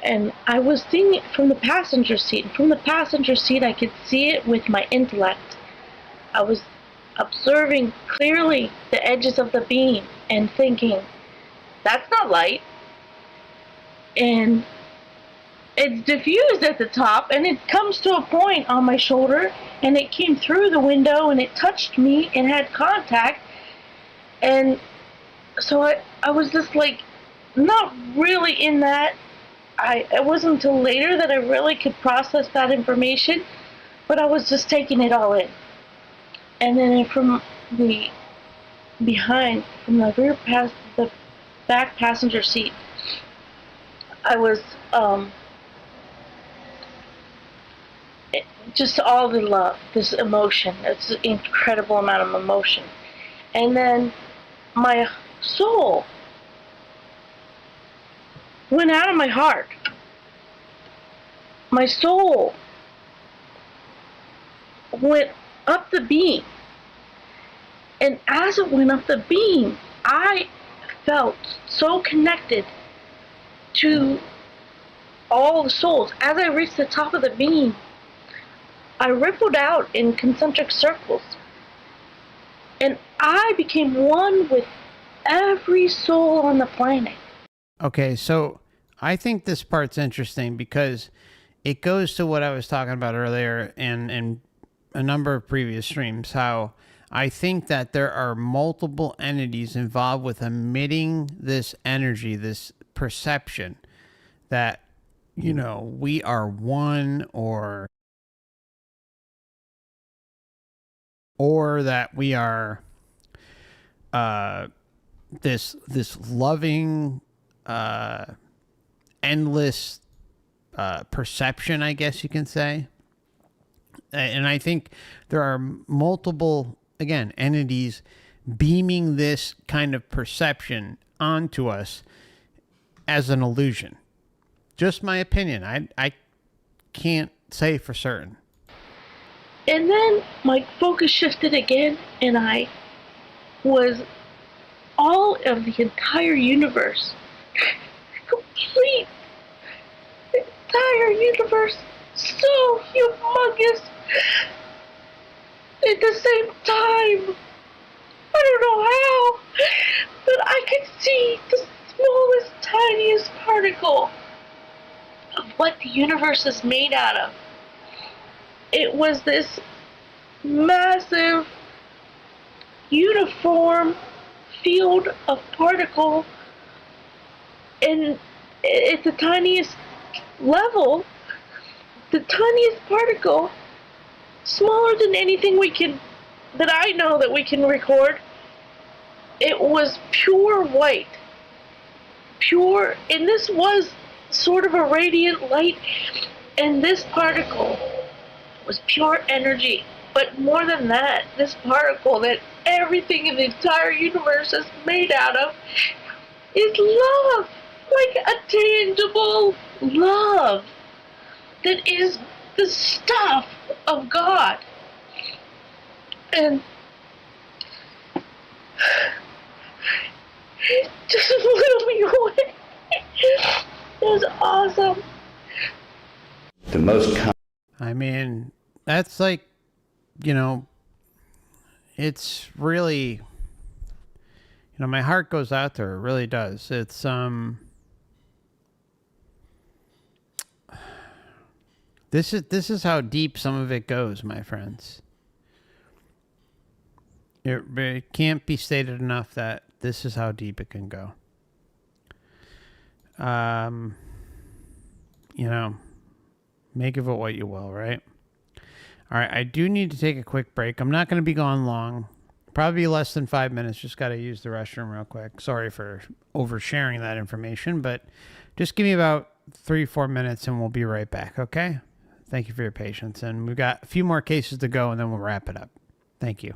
and I was seeing it from the passenger seat. And from the passenger seat, I could see it with my intellect. I was observing clearly the edges of the beam and thinking, that's not light. And it's diffused at the top, and it comes to a point on my shoulder, and it came through the window, and it touched me and had contact. And so I was just like, not really in that. It wasn't until later that I really could process that information, but I was just taking it all in. And then from the back passenger seat, I was just all the love, this emotion. It's an incredible amount of emotion. And then my soul went out of my heart. My soul went up the beam. And as it went up the beam, I felt so connected to all the souls. As I reached the top of the beam, I rippled out in concentric circles. And I became one with every soul on the planet. Okay, so I think this part's interesting because it goes to what I was talking about earlier in a number of previous streams, how I think that there are multiple entities involved with emitting this energy, this perception that, we are one, or that we are this loving, endless perception, I guess you can say. And I think there are multiple, again, entities beaming this kind of perception onto us as an illusion. Just my opinion. I can't say for certain. And then my focus shifted again, and I was all of the entire universe. Complete. The entire universe. So humongous. At the same time. I don't know how, but that I could see the smallest, tiniest particle of what the universe is made out of. It was this massive, uniform field of particle, and at the tiniest level, the tiniest particle, smaller than anything that I know that we can record. It was pure white, pure, and this was sort of a radiant light, and this particle was pure energy. But more than that, this particle that everything in the entire universe is made out of is love, like a tangible love that is the stuff of God. And it just blew me away. It was awesome. The most I mean, that's like, you know, it's really, you know, my heart goes out there. It really does. It's, this is how deep some of it goes, my friends. It can't be stated enough that this is how deep it can go. You know, make of it what you will, right? All right, I do need to take a quick break. I'm not going to be gone long. Probably less than 5 minutes. Just got to use the restroom real quick. Sorry for oversharing that information, but just give me about 3-4 minutes and we'll be right back, okay? Thank you for your patience. And we've got a few more cases to go and then we'll wrap it up. Thank you.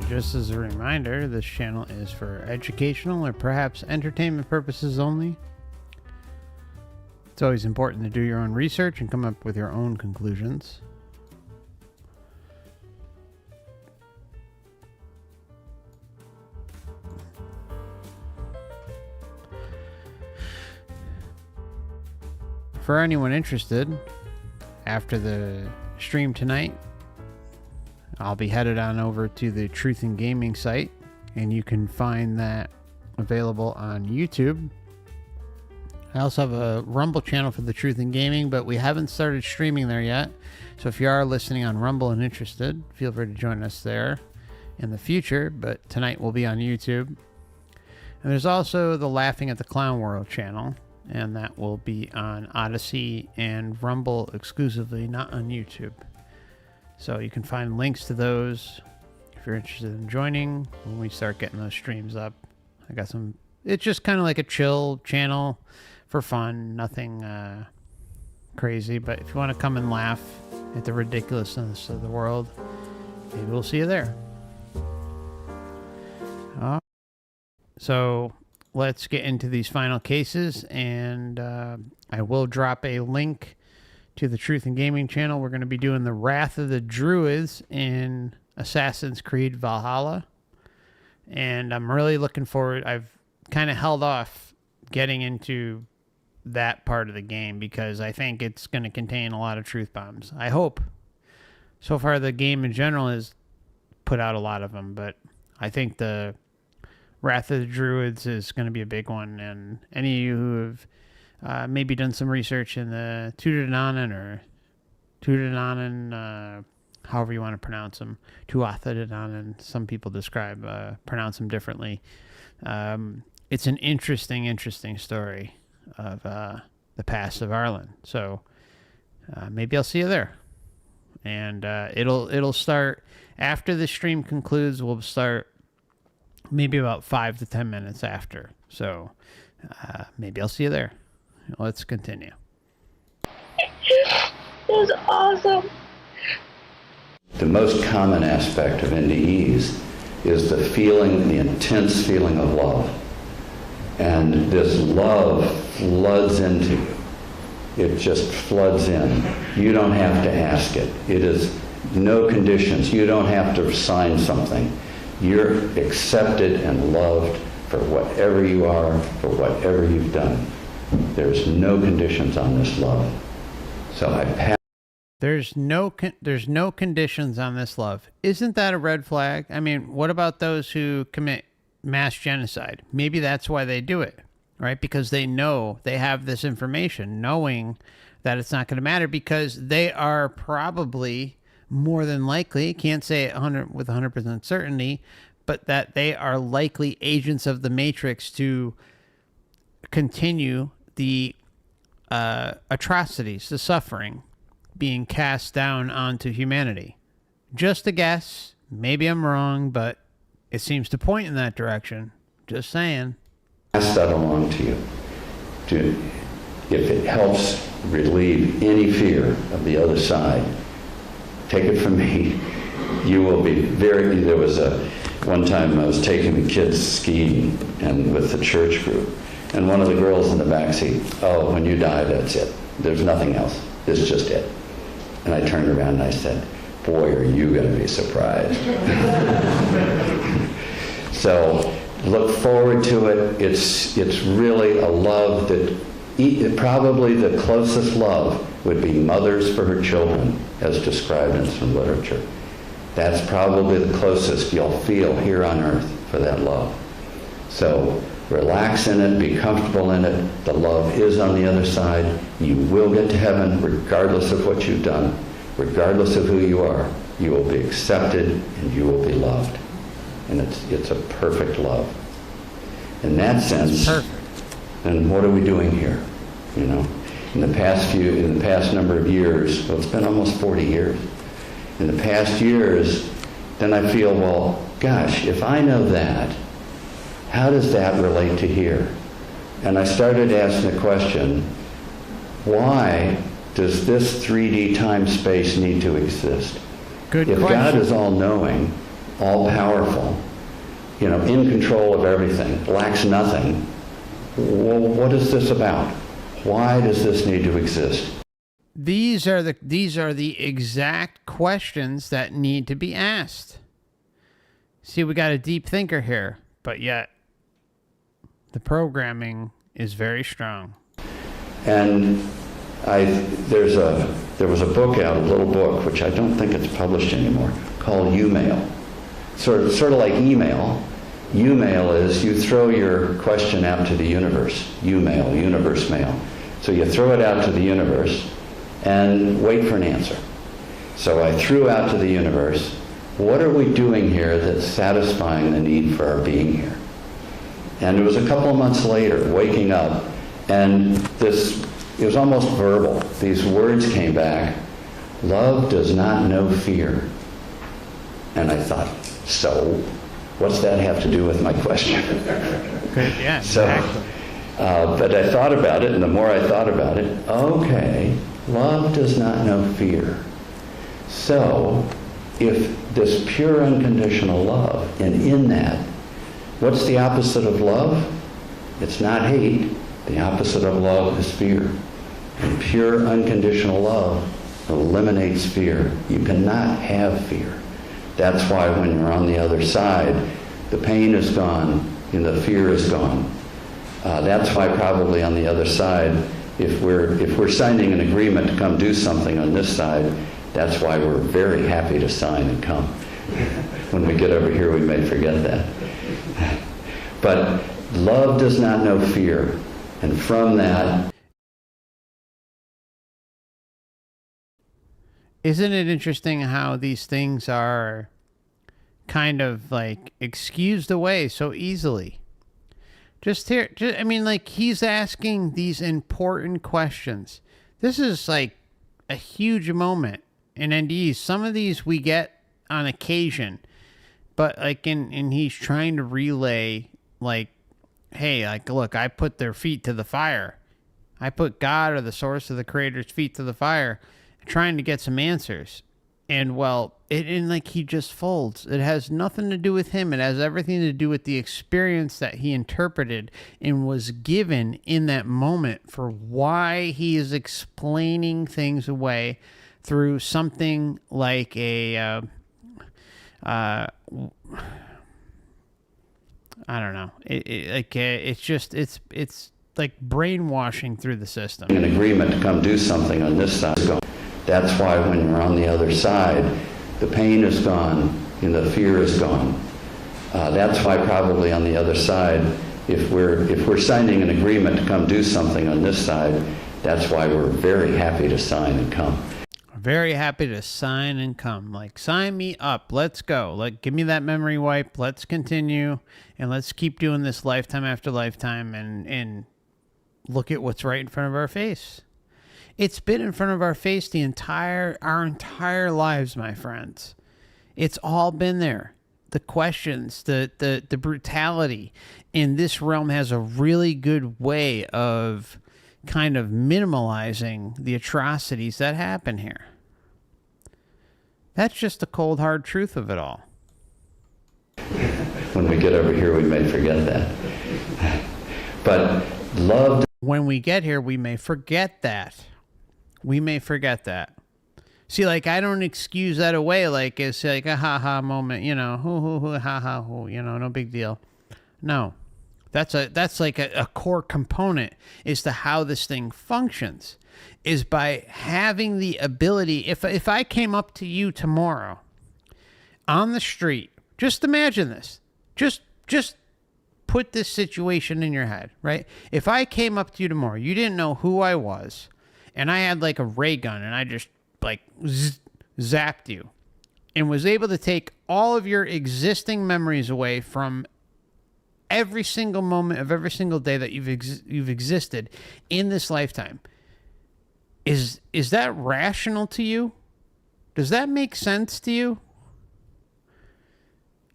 Just as a reminder, this channel is for educational or perhaps entertainment purposes only. It's always important to do your own research and come up with your own conclusions. For anyone interested, after the stream tonight, I'll be headed on over to the Truth in Gaming site, and you can find that available on YouTube. I also have a Rumble channel for the Truth in Gaming, but we haven't started streaming there yet. So if you are listening on Rumble and interested, feel free to join us there in the future, but tonight we'll be on YouTube. And there's also the Laughing at the Clown World channel, and that will be on Odyssey and Rumble exclusively, not on YouTube. So you can find links to those if you're interested in joining when we start getting those streams up. I got some, it's just kind of like a chill channel for fun, nothing crazy, but if you want to come and laugh at the ridiculousness of the world, maybe we'll see you there. So let's get into these final cases, and I will drop a link to the Truth in Gaming channel. We're going to be doing the Wrath of the Druids in Assassin's Creed Valhalla, and I'm really looking forward. I've kind of held off getting into that part of the game because I think it's going to contain a lot of truth bombs. I hope. So far the game in general has put out a lot of them, but I think the Wrath of the Druids is going to be a big one, and any of you who have maybe done some research in the Tuatha or Tuatha, however you want to pronounce them, Tuatha, some people pronounce them differently. It's an interesting story of the past of Ireland. So maybe I'll see you there, and it'll start after the stream concludes. We'll start maybe about 5 to 10 minutes after. So maybe I'll see you there. Let's continue. It was awesome. The most common aspect of NDEs is the feeling, the intense feeling of love. And this love floods into you. It just floods in. You don't have to ask it. It is no conditions. You don't have to sign something. You're accepted and loved for whatever you are, for whatever you've done. There's no conditions on this love. So I pass. There's no conditions on this love. Isn't that a red flag? I mean, what about those who commit mass genocide? Maybe that's why they do it, right? Because they know they have this information, knowing that it's not going to matter, because they are probably more than likely, can't say it with 100% certainty, but that they are likely agents of the Matrix to continue the atrocities, the suffering being cast down onto humanity. Just a guess. Maybe I'm wrong, but it seems to point in that direction. Just saying. Pass that along to you. If it helps relieve any fear of the other side, take it from me. You will be there was one time I was taking the kids skiing and with the church group, and one of the girls in the back seat, oh, when you die, that's it. There's nothing else. This is just it. And I turned around and I said, boy, are you going to be surprised. So look forward to it. It's really a love that probably the closest love would be mothers for her children, as described in some literature. That's probably the closest you'll feel here on earth for that love. So relax in it, be comfortable in it. The love is on the other side. You will get to heaven regardless of what you've done, regardless of who you are. You will be accepted and you will be loved. And it's a perfect love. In that sense, then what are we doing here? You know, in the past number of years, well, it's been almost 40 years. In the past years, then I feel, well, gosh, if I know that, how does that relate to here? And I started asking the question, why does this 3D time-space need to exist? Good if question. God is all-knowing, all powerful, in control of everything, lacks nothing. Well, what is this about? Why does this need to exist? These are the exact questions that need to be asked. See, we got a deep thinker here, but yet the programming is very strong. And there was a book out, a little book, which I don't think it's published anymore, called U-Mail. Sort of like email. U-Mail is you throw your question out to the universe. U-Mail, universe mail. So you throw it out to the universe and wait for an answer. So I threw out to the universe, what are we doing here that's satisfying the need for our being here? And it was a couple of months later, waking up, and it was almost verbal. These words came back, love does not know fear. And I thought, so what's that have to do with my question? Yeah, exactly. But I thought about it, and the more I thought about it, okay, love does not know fear. So if this pure unconditional love, and in that, what's the opposite of love? It's not hate. The opposite of love is fear. And pure unconditional love eliminates fear. You cannot have fear. That's why when you're on the other side, the pain is gone and the fear is gone. That's why probably on the other side, if we're signing an agreement to come do something on this side, that's why we're very happy to sign and come. When we get over here, we may forget that. But love does not know fear. And from that... Isn't it interesting how these things are kind of like excused away so easily? I mean, like, he's asking these important questions. This is like a huge moment in NDEs. Some of these we get on occasion, but like and he's trying to relay, like, hey, like, look, I put their feet to the fire. I put God or the source of the creator's feet to the fire, trying to get some answers. And well, and like he just folds. It has nothing to do with him. It has everything to do with the experience that he interpreted and was given in that moment for why he is explaining things away through something like a I don't know. It's like brainwashing through the system. An agreement to come do something on this side. That's why when you're on the other side, the pain is gone and the fear is gone. That's why probably on the other side, if we're signing an agreement to come do something on this side, that's why we're very happy to sign and come. Very happy to sign and come. Like, sign me up. Let's go. Like, give me that memory wipe. Let's continue. And let's keep doing this lifetime after lifetime and look at what's right in front of our face. It's been in front of our face our entire lives, my friends. It's all been there. The questions, the brutality. And this realm has a really good way of kind of minimalizing the atrocities that happen here. That's just the cold, hard truth of it all. When we get over here, we may forget that. But love... When we get here, we may forget that. We may forget that. See, like, I don't excuse that away like it's like a ha-ha moment, hoo, ha-ha, hoo, no big deal. No. That's like a core component as to how this thing functions, is by having the ability. If I came up to you tomorrow on the street, just imagine this. Just put this situation in your head, right? If I came up to you tomorrow, you didn't know who I was, and I had like a ray gun and I just like zapped you and was able to take all of your existing memories away from every single moment of every single day that you've existed in this lifetime. Is that rational to you? Does that make sense to you?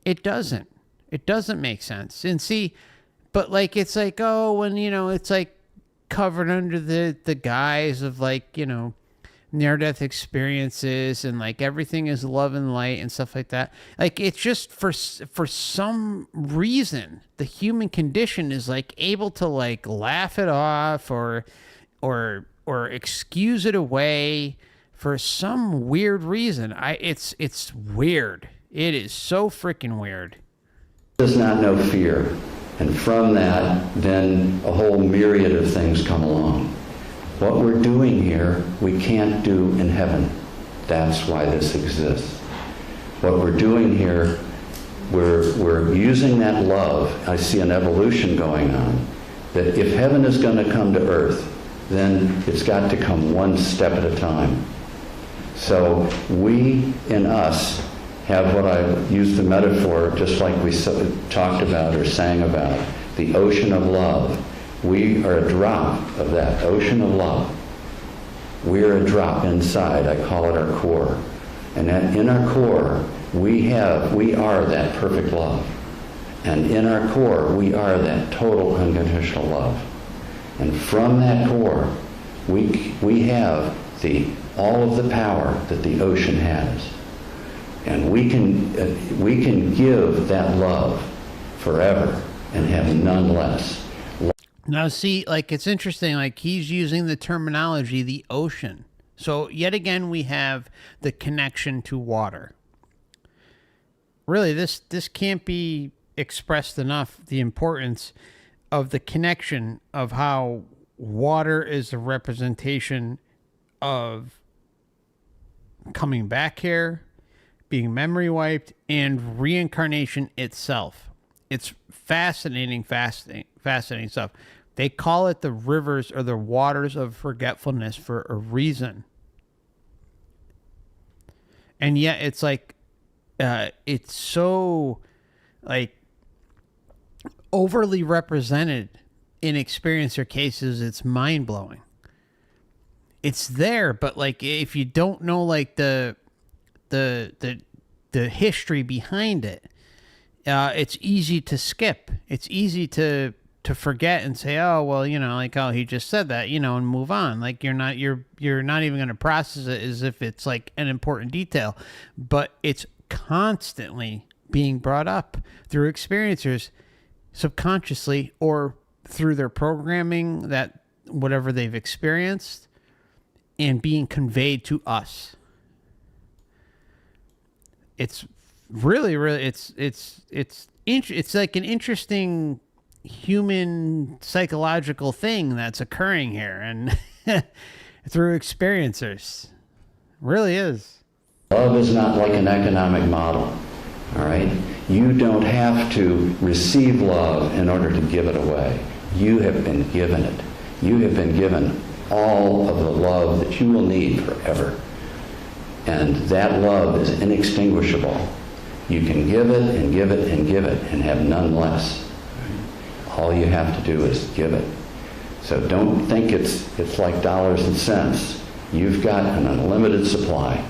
It doesn't. It doesn't make sense. And see, but like, it's like, oh, when, it's like covered under the guise of like, near-death experiences and like everything is love and light and stuff like that. Like it's just for some reason the human condition is like able to like laugh it off or excuse it away for some weird reason. It's weird. It is so freaking weird. Does not know fear, and from that then a whole myriad of things come along. What we're doing here, we can't do in heaven. That's why this exists. What we're doing here, we're using that love. I see an evolution going on, that if heaven is going to come to earth, then it's got to come one step at a time. So we, in us, have what I used the metaphor, just like we talked about or sang about, the ocean of love. We are a drop of that ocean of love. We're a drop inside. I call it our core. And in our core, we are that perfect love. And in our core, we are that total unconditional love. And from that core, we have all of the power that the ocean has. And we can give that love forever and have none less. Now, see, like, it's interesting, like, he's using the terminology, the ocean. So, yet again, we have the connection to water. Really, this can't be expressed enough, the importance of the connection of how water is a representation of coming back here, being memory wiped, and reincarnation itself. It's fascinating stuff. They call it the rivers or the waters of forgetfulness for a reason. And yet it's like, it's so like overly represented in experiencer cases. It's mind blowing. It's there, but like, if you don't know like the history behind it, it's easy to skip. It's easy to forget and say, oh, well, you know, like, oh, he just said that, you know, and move on. Like, you're not even going to process it as if it's like an important detail, but it's constantly being brought up through experiencers subconsciously or through their programming, that whatever they've experienced, and being conveyed to us. It's really, it's like an interesting human psychological thing that's occurring here, and through experiencers. Really is. Love is not like an economic model, all right? You don't have to receive love in order to give it away. You have been given it. You have been given all of the love that you will need forever. And that love is inextinguishable. You can give it and give it and give it and have none less. All you have to do is give it. So don't think it's like dollars and cents. You've got an unlimited supply.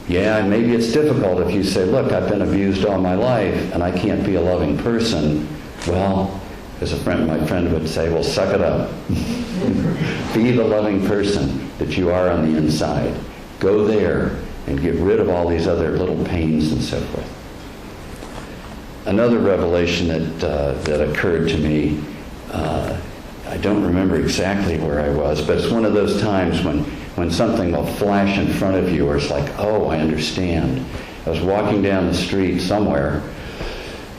Yeah, and maybe it's difficult if you say, look, I've been abused all my life and I can't be a loving person. Well, as my friend would say, well, suck it up. Be the loving person that you are on the inside. Go there and get rid of all these other little pains and so forth. Another revelation that occurred to me, I don't remember exactly where I was, but it's one of those times when something will flash in front of you, or it's like, oh, I understand. I was walking down the street somewhere.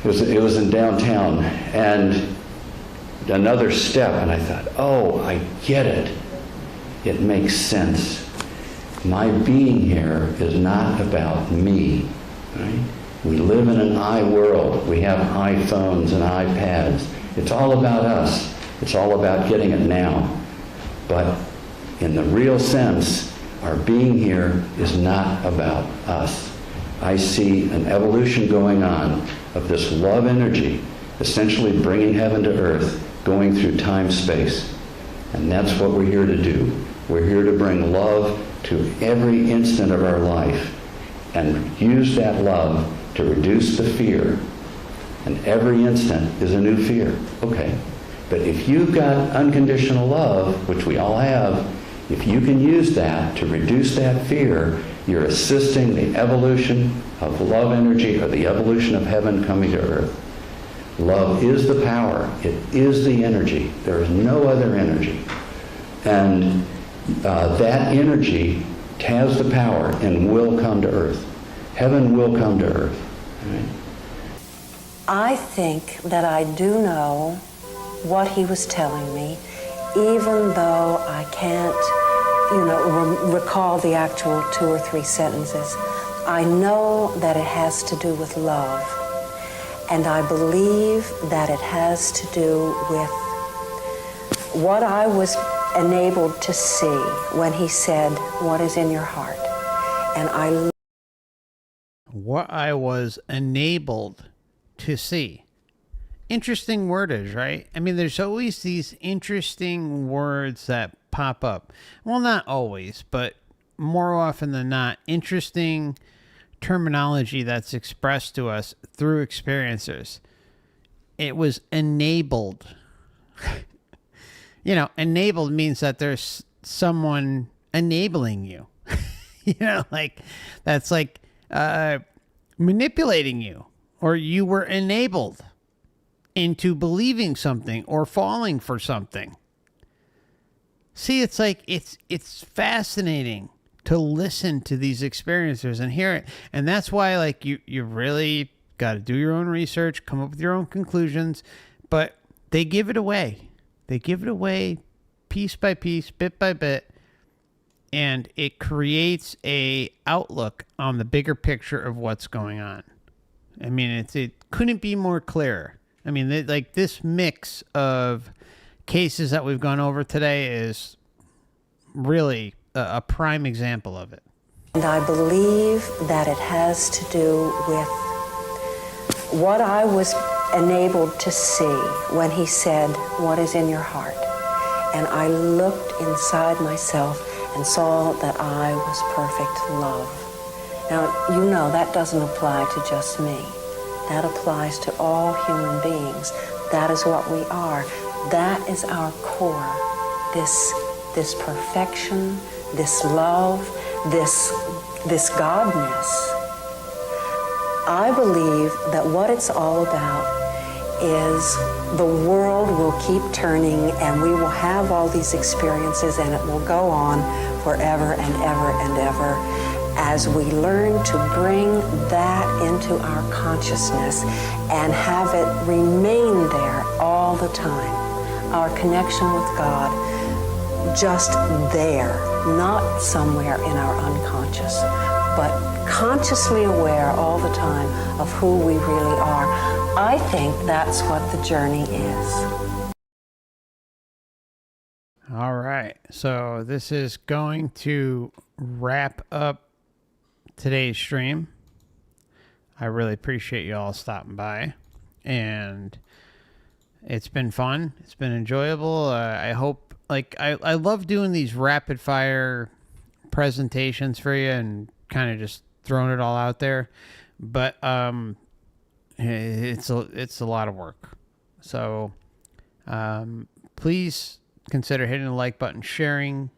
It was in downtown, and another step, and I thought, oh, I get it. It makes sense. My being here is not about me, right? We live in an I world. We have iPhones and iPads. It's all about us. It's all about getting it now. But in the real sense, our being here is not about us. I see an evolution going on of this love energy, essentially bringing heaven to earth, going through time-space. And that's what we're here to do. We're here to bring love to every instant of our life and use that love to reduce the fear. And every instant is a new fear. Okay. But if you've got unconditional love, which we all have, If you can use that to reduce that fear, you're assisting the evolution of love energy or the evolution of heaven coming to earth. Love is the power. It is the energy. There is no other energy. And that energy has the power and will come to earth. Heaven will come to earth. Right? I think that I do know what he was telling me, even though I can't, recall the actual 2 or 3 sentences. I know that it has to do with love, and I believe that it has to do with what I was enabled to see when he said, "What is in your heart?" And what I was enabled to see. Interesting wordage, right? I mean, there's always these interesting words that pop up. Well, not always, but more often than not, interesting terminology that's expressed to us through experiencers. It was enabled. Enabled means that there's someone enabling you. That's like manipulating you, or you were enabled into believing something or falling for something. See, it's like it's fascinating to listen to these experiencers and hear it. And that's why you really got to do your own research, come up with your own conclusions, but they give it away. They give it away piece by piece, bit by bit, and it creates a outlook on the bigger picture of what's going on. I mean, it couldn't be more clear. I mean, this mix of cases that we've gone over today is really a prime example of it. And I believe that it has to do with what I was enabled to see when he said, "What is in your heart?" And I looked inside myself and saw that I was perfect love. Now, that doesn't apply to just me. That applies to all human beings. That is what we are. That is our core. This perfection, this love, this godness. I believe that what it's all about is the world will keep turning, and we will have all these experiences, and it will go on forever and ever and ever as we learn to bring that into our consciousness and have it remain there all the time. Our connection with God, just there, not somewhere in our unconscious, but consciously aware all the time of who we really are. I think that's what the journey is. All right. So this is going to wrap up today's stream. I really appreciate you all stopping by, and it's been fun. It's been enjoyable. I hope, I love doing these rapid fire presentations for you and kind of just throwing it all out there, but it's a lot of work. So please consider hitting the like button, sharing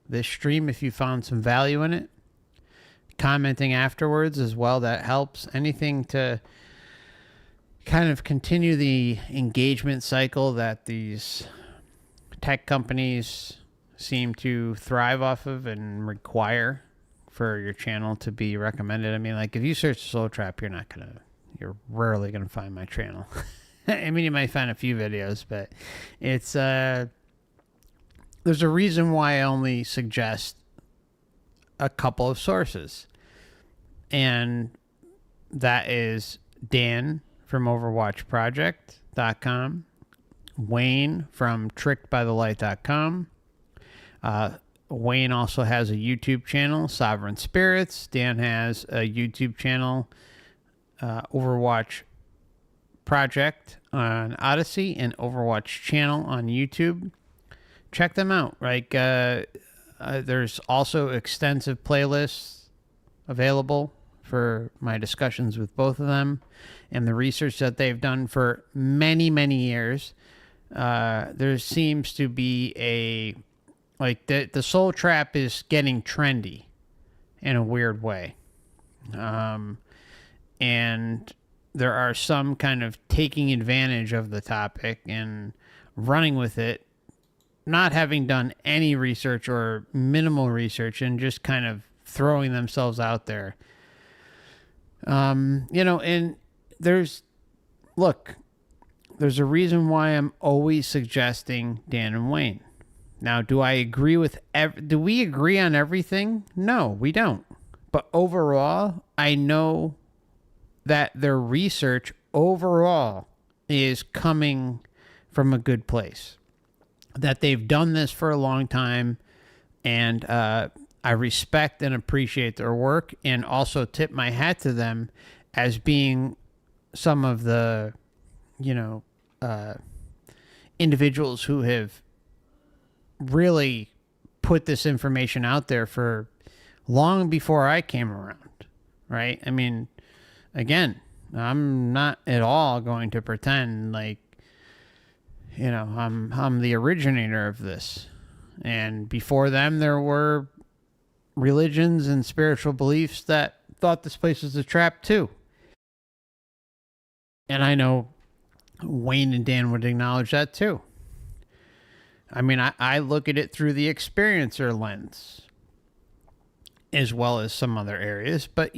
this stream if you found some value in it, commenting afterwards as well. That helps. Anything to kind of continue the engagement cycle that these tech companies seem to thrive off of and require for your channel to be recommended. I mean, if you search Soul Trap, you're rarely gonna find my channel. I mean, you might find a few videos, but it's there's a reason why I only suggest a couple of sources, and that is Dan from OverWatchProject.com, Wayne from TrickedByTheLight.com. Wayne also has a YouTube channel, Sovereign Spirits. Dan has a YouTube channel, OverWatch Project on Odyssey, and OverWatchChannel on YouTube. Check them out. There's also extensive playlists available for my discussions with both of them and the research that they've done for many, many years. There seems to be Like the soul trap is getting trendy in a weird way. And there are some kind of taking advantage of the topic and running with it, not having done any research or minimal research, and just kind of throwing themselves out there. And there's a reason why I'm always suggesting Dan and Wayne. Now, do I agree with do we agree on everything? No, we don't. But overall, I know that their research overall is coming from a good place. That they've done this for a long time, and I respect and appreciate their work, and also tip my hat to them as being some of the, individuals who have really put this information out there for long before I came around, right? I mean, again, I'm not at all going to pretend like, I'm the originator of this. And before them, there were religions and spiritual beliefs that thought this place was a trap too. And I know Wayne and Dan would acknowledge that too. I mean, I look at it through the experiencer lens as well as some other areas, but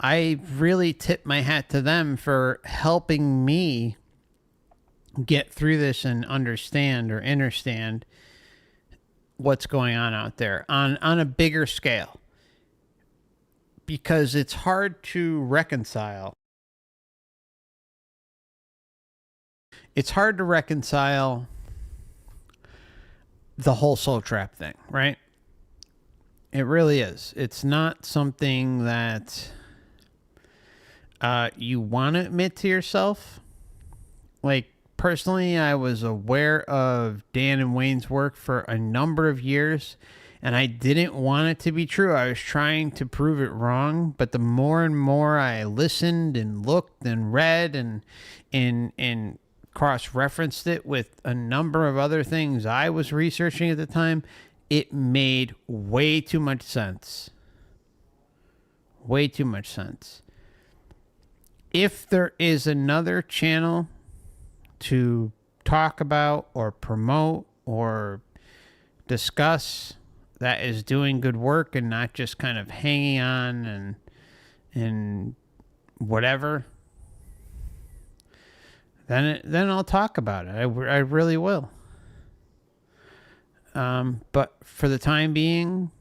I really tip my hat to them for helping me get through this and understand or understand what's going on out there on a bigger scale, because it's hard to reconcile. It's hard to reconcile the whole soul trap thing, right? It really is. It's not something that you want to admit to yourself. Like, personally, I was aware of Dan and Wayne's work for a number of years, and I didn't want it to be true. I was trying to prove it wrong, but the more and more I listened and looked and read and cross-referenced it with a number of other things I was researching at the time, it made way too much sense. Way too much sense. If there is another channel to talk about or promote or discuss that is doing good work and not just kind of hanging on and whatever, then I'll talk about it. I really will. But for the time being,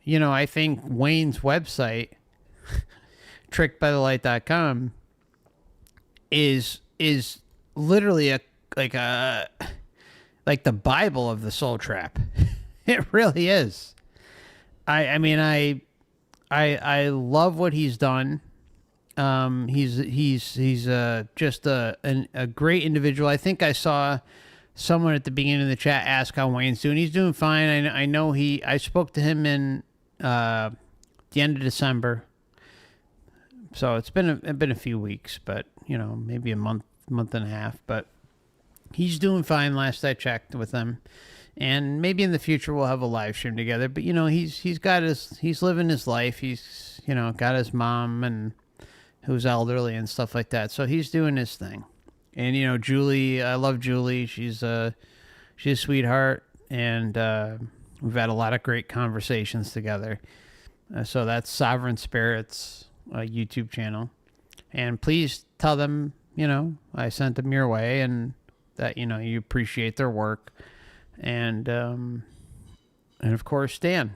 I think Wayne's website, trickedbythelight.com, is literally like the Bible of the soul trap. It really is. I mean, I love what he's done. He's just a great individual. I think I saw someone at the beginning of the chat ask how Wayne's doing. He's doing fine. I know I spoke to him in the end of December. So it's been a few weeks, but maybe a month and a half, but he's doing fine last I checked with him. And maybe in the future we'll have a live stream together, but he's living his life. He's got his mom and who's elderly and stuff like that. So he's doing his thing. And Julie, I love Julie. She's a sweetheart, and we've had a lot of great conversations together. So that's Sovereign Spirits YouTube channel. And please tell them, I sent them your way and that, you appreciate their work. And of course, Dan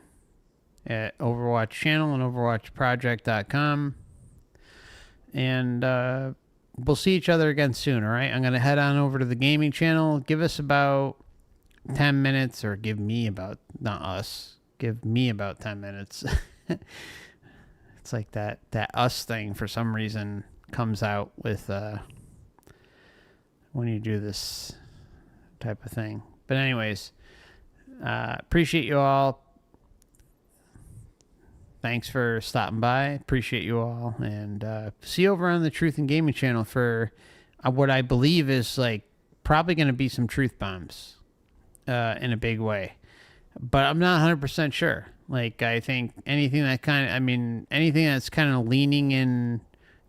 at OverWatchChannel and OverWatchProject.com. And we'll see each other again soon, all right? I'm going to head on over to the gaming channel. Give us about 10 minutes, or give me about 10 minutes. It's like that us thing for some reason comes out with when you do this type of thing. But anyways, appreciate you all. Thanks for stopping by. Appreciate you all. And see you over on the Truth and Gaming channel for what I believe is probably going to be some truth bombs. in a big way. But I'm not 100% sure. Like, I think anything that's kind of leaning in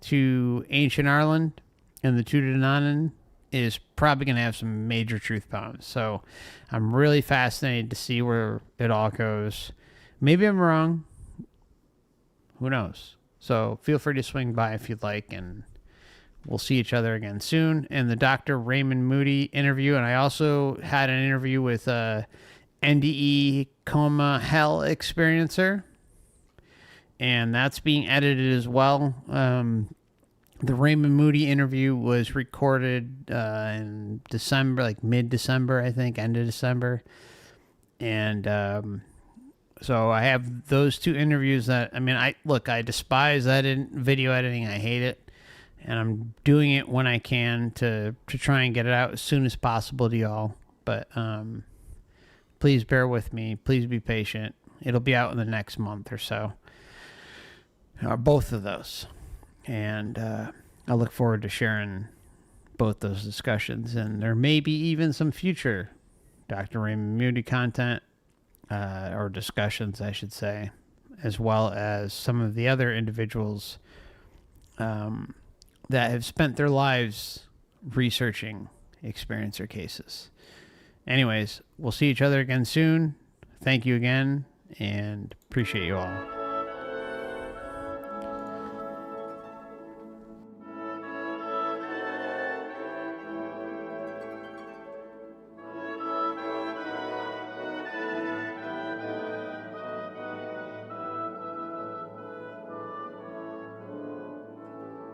to ancient Ireland and the Tutankhamun is probably going to have some major truth bombs. So I'm really fascinated to see where it all goes. Maybe I'm wrong. Who knows? So feel free to swing by if you'd like, and we'll see each other again soon. And the Dr. Raymond Moody interview, and I also had an interview with NDE coma hell experiencer, and that's being edited as well. The Raymond Moody interview was recorded in December, like mid-December, I think, end of December. And so I have those two interviews that, I despise video editing. I hate it. And I'm doing it when I can to try and get it out as soon as possible to y'all. But please bear with me. Please be patient. It'll be out in the next month or so. Both of those. And I look forward to sharing both those discussions. And there may be even some future Dr. Raymond Moody content, or discussions, I should say, as well as some of the other individuals that have spent their lives researching experiencer cases. Anyways, we'll see each other again soon. Thank you again, and appreciate you all.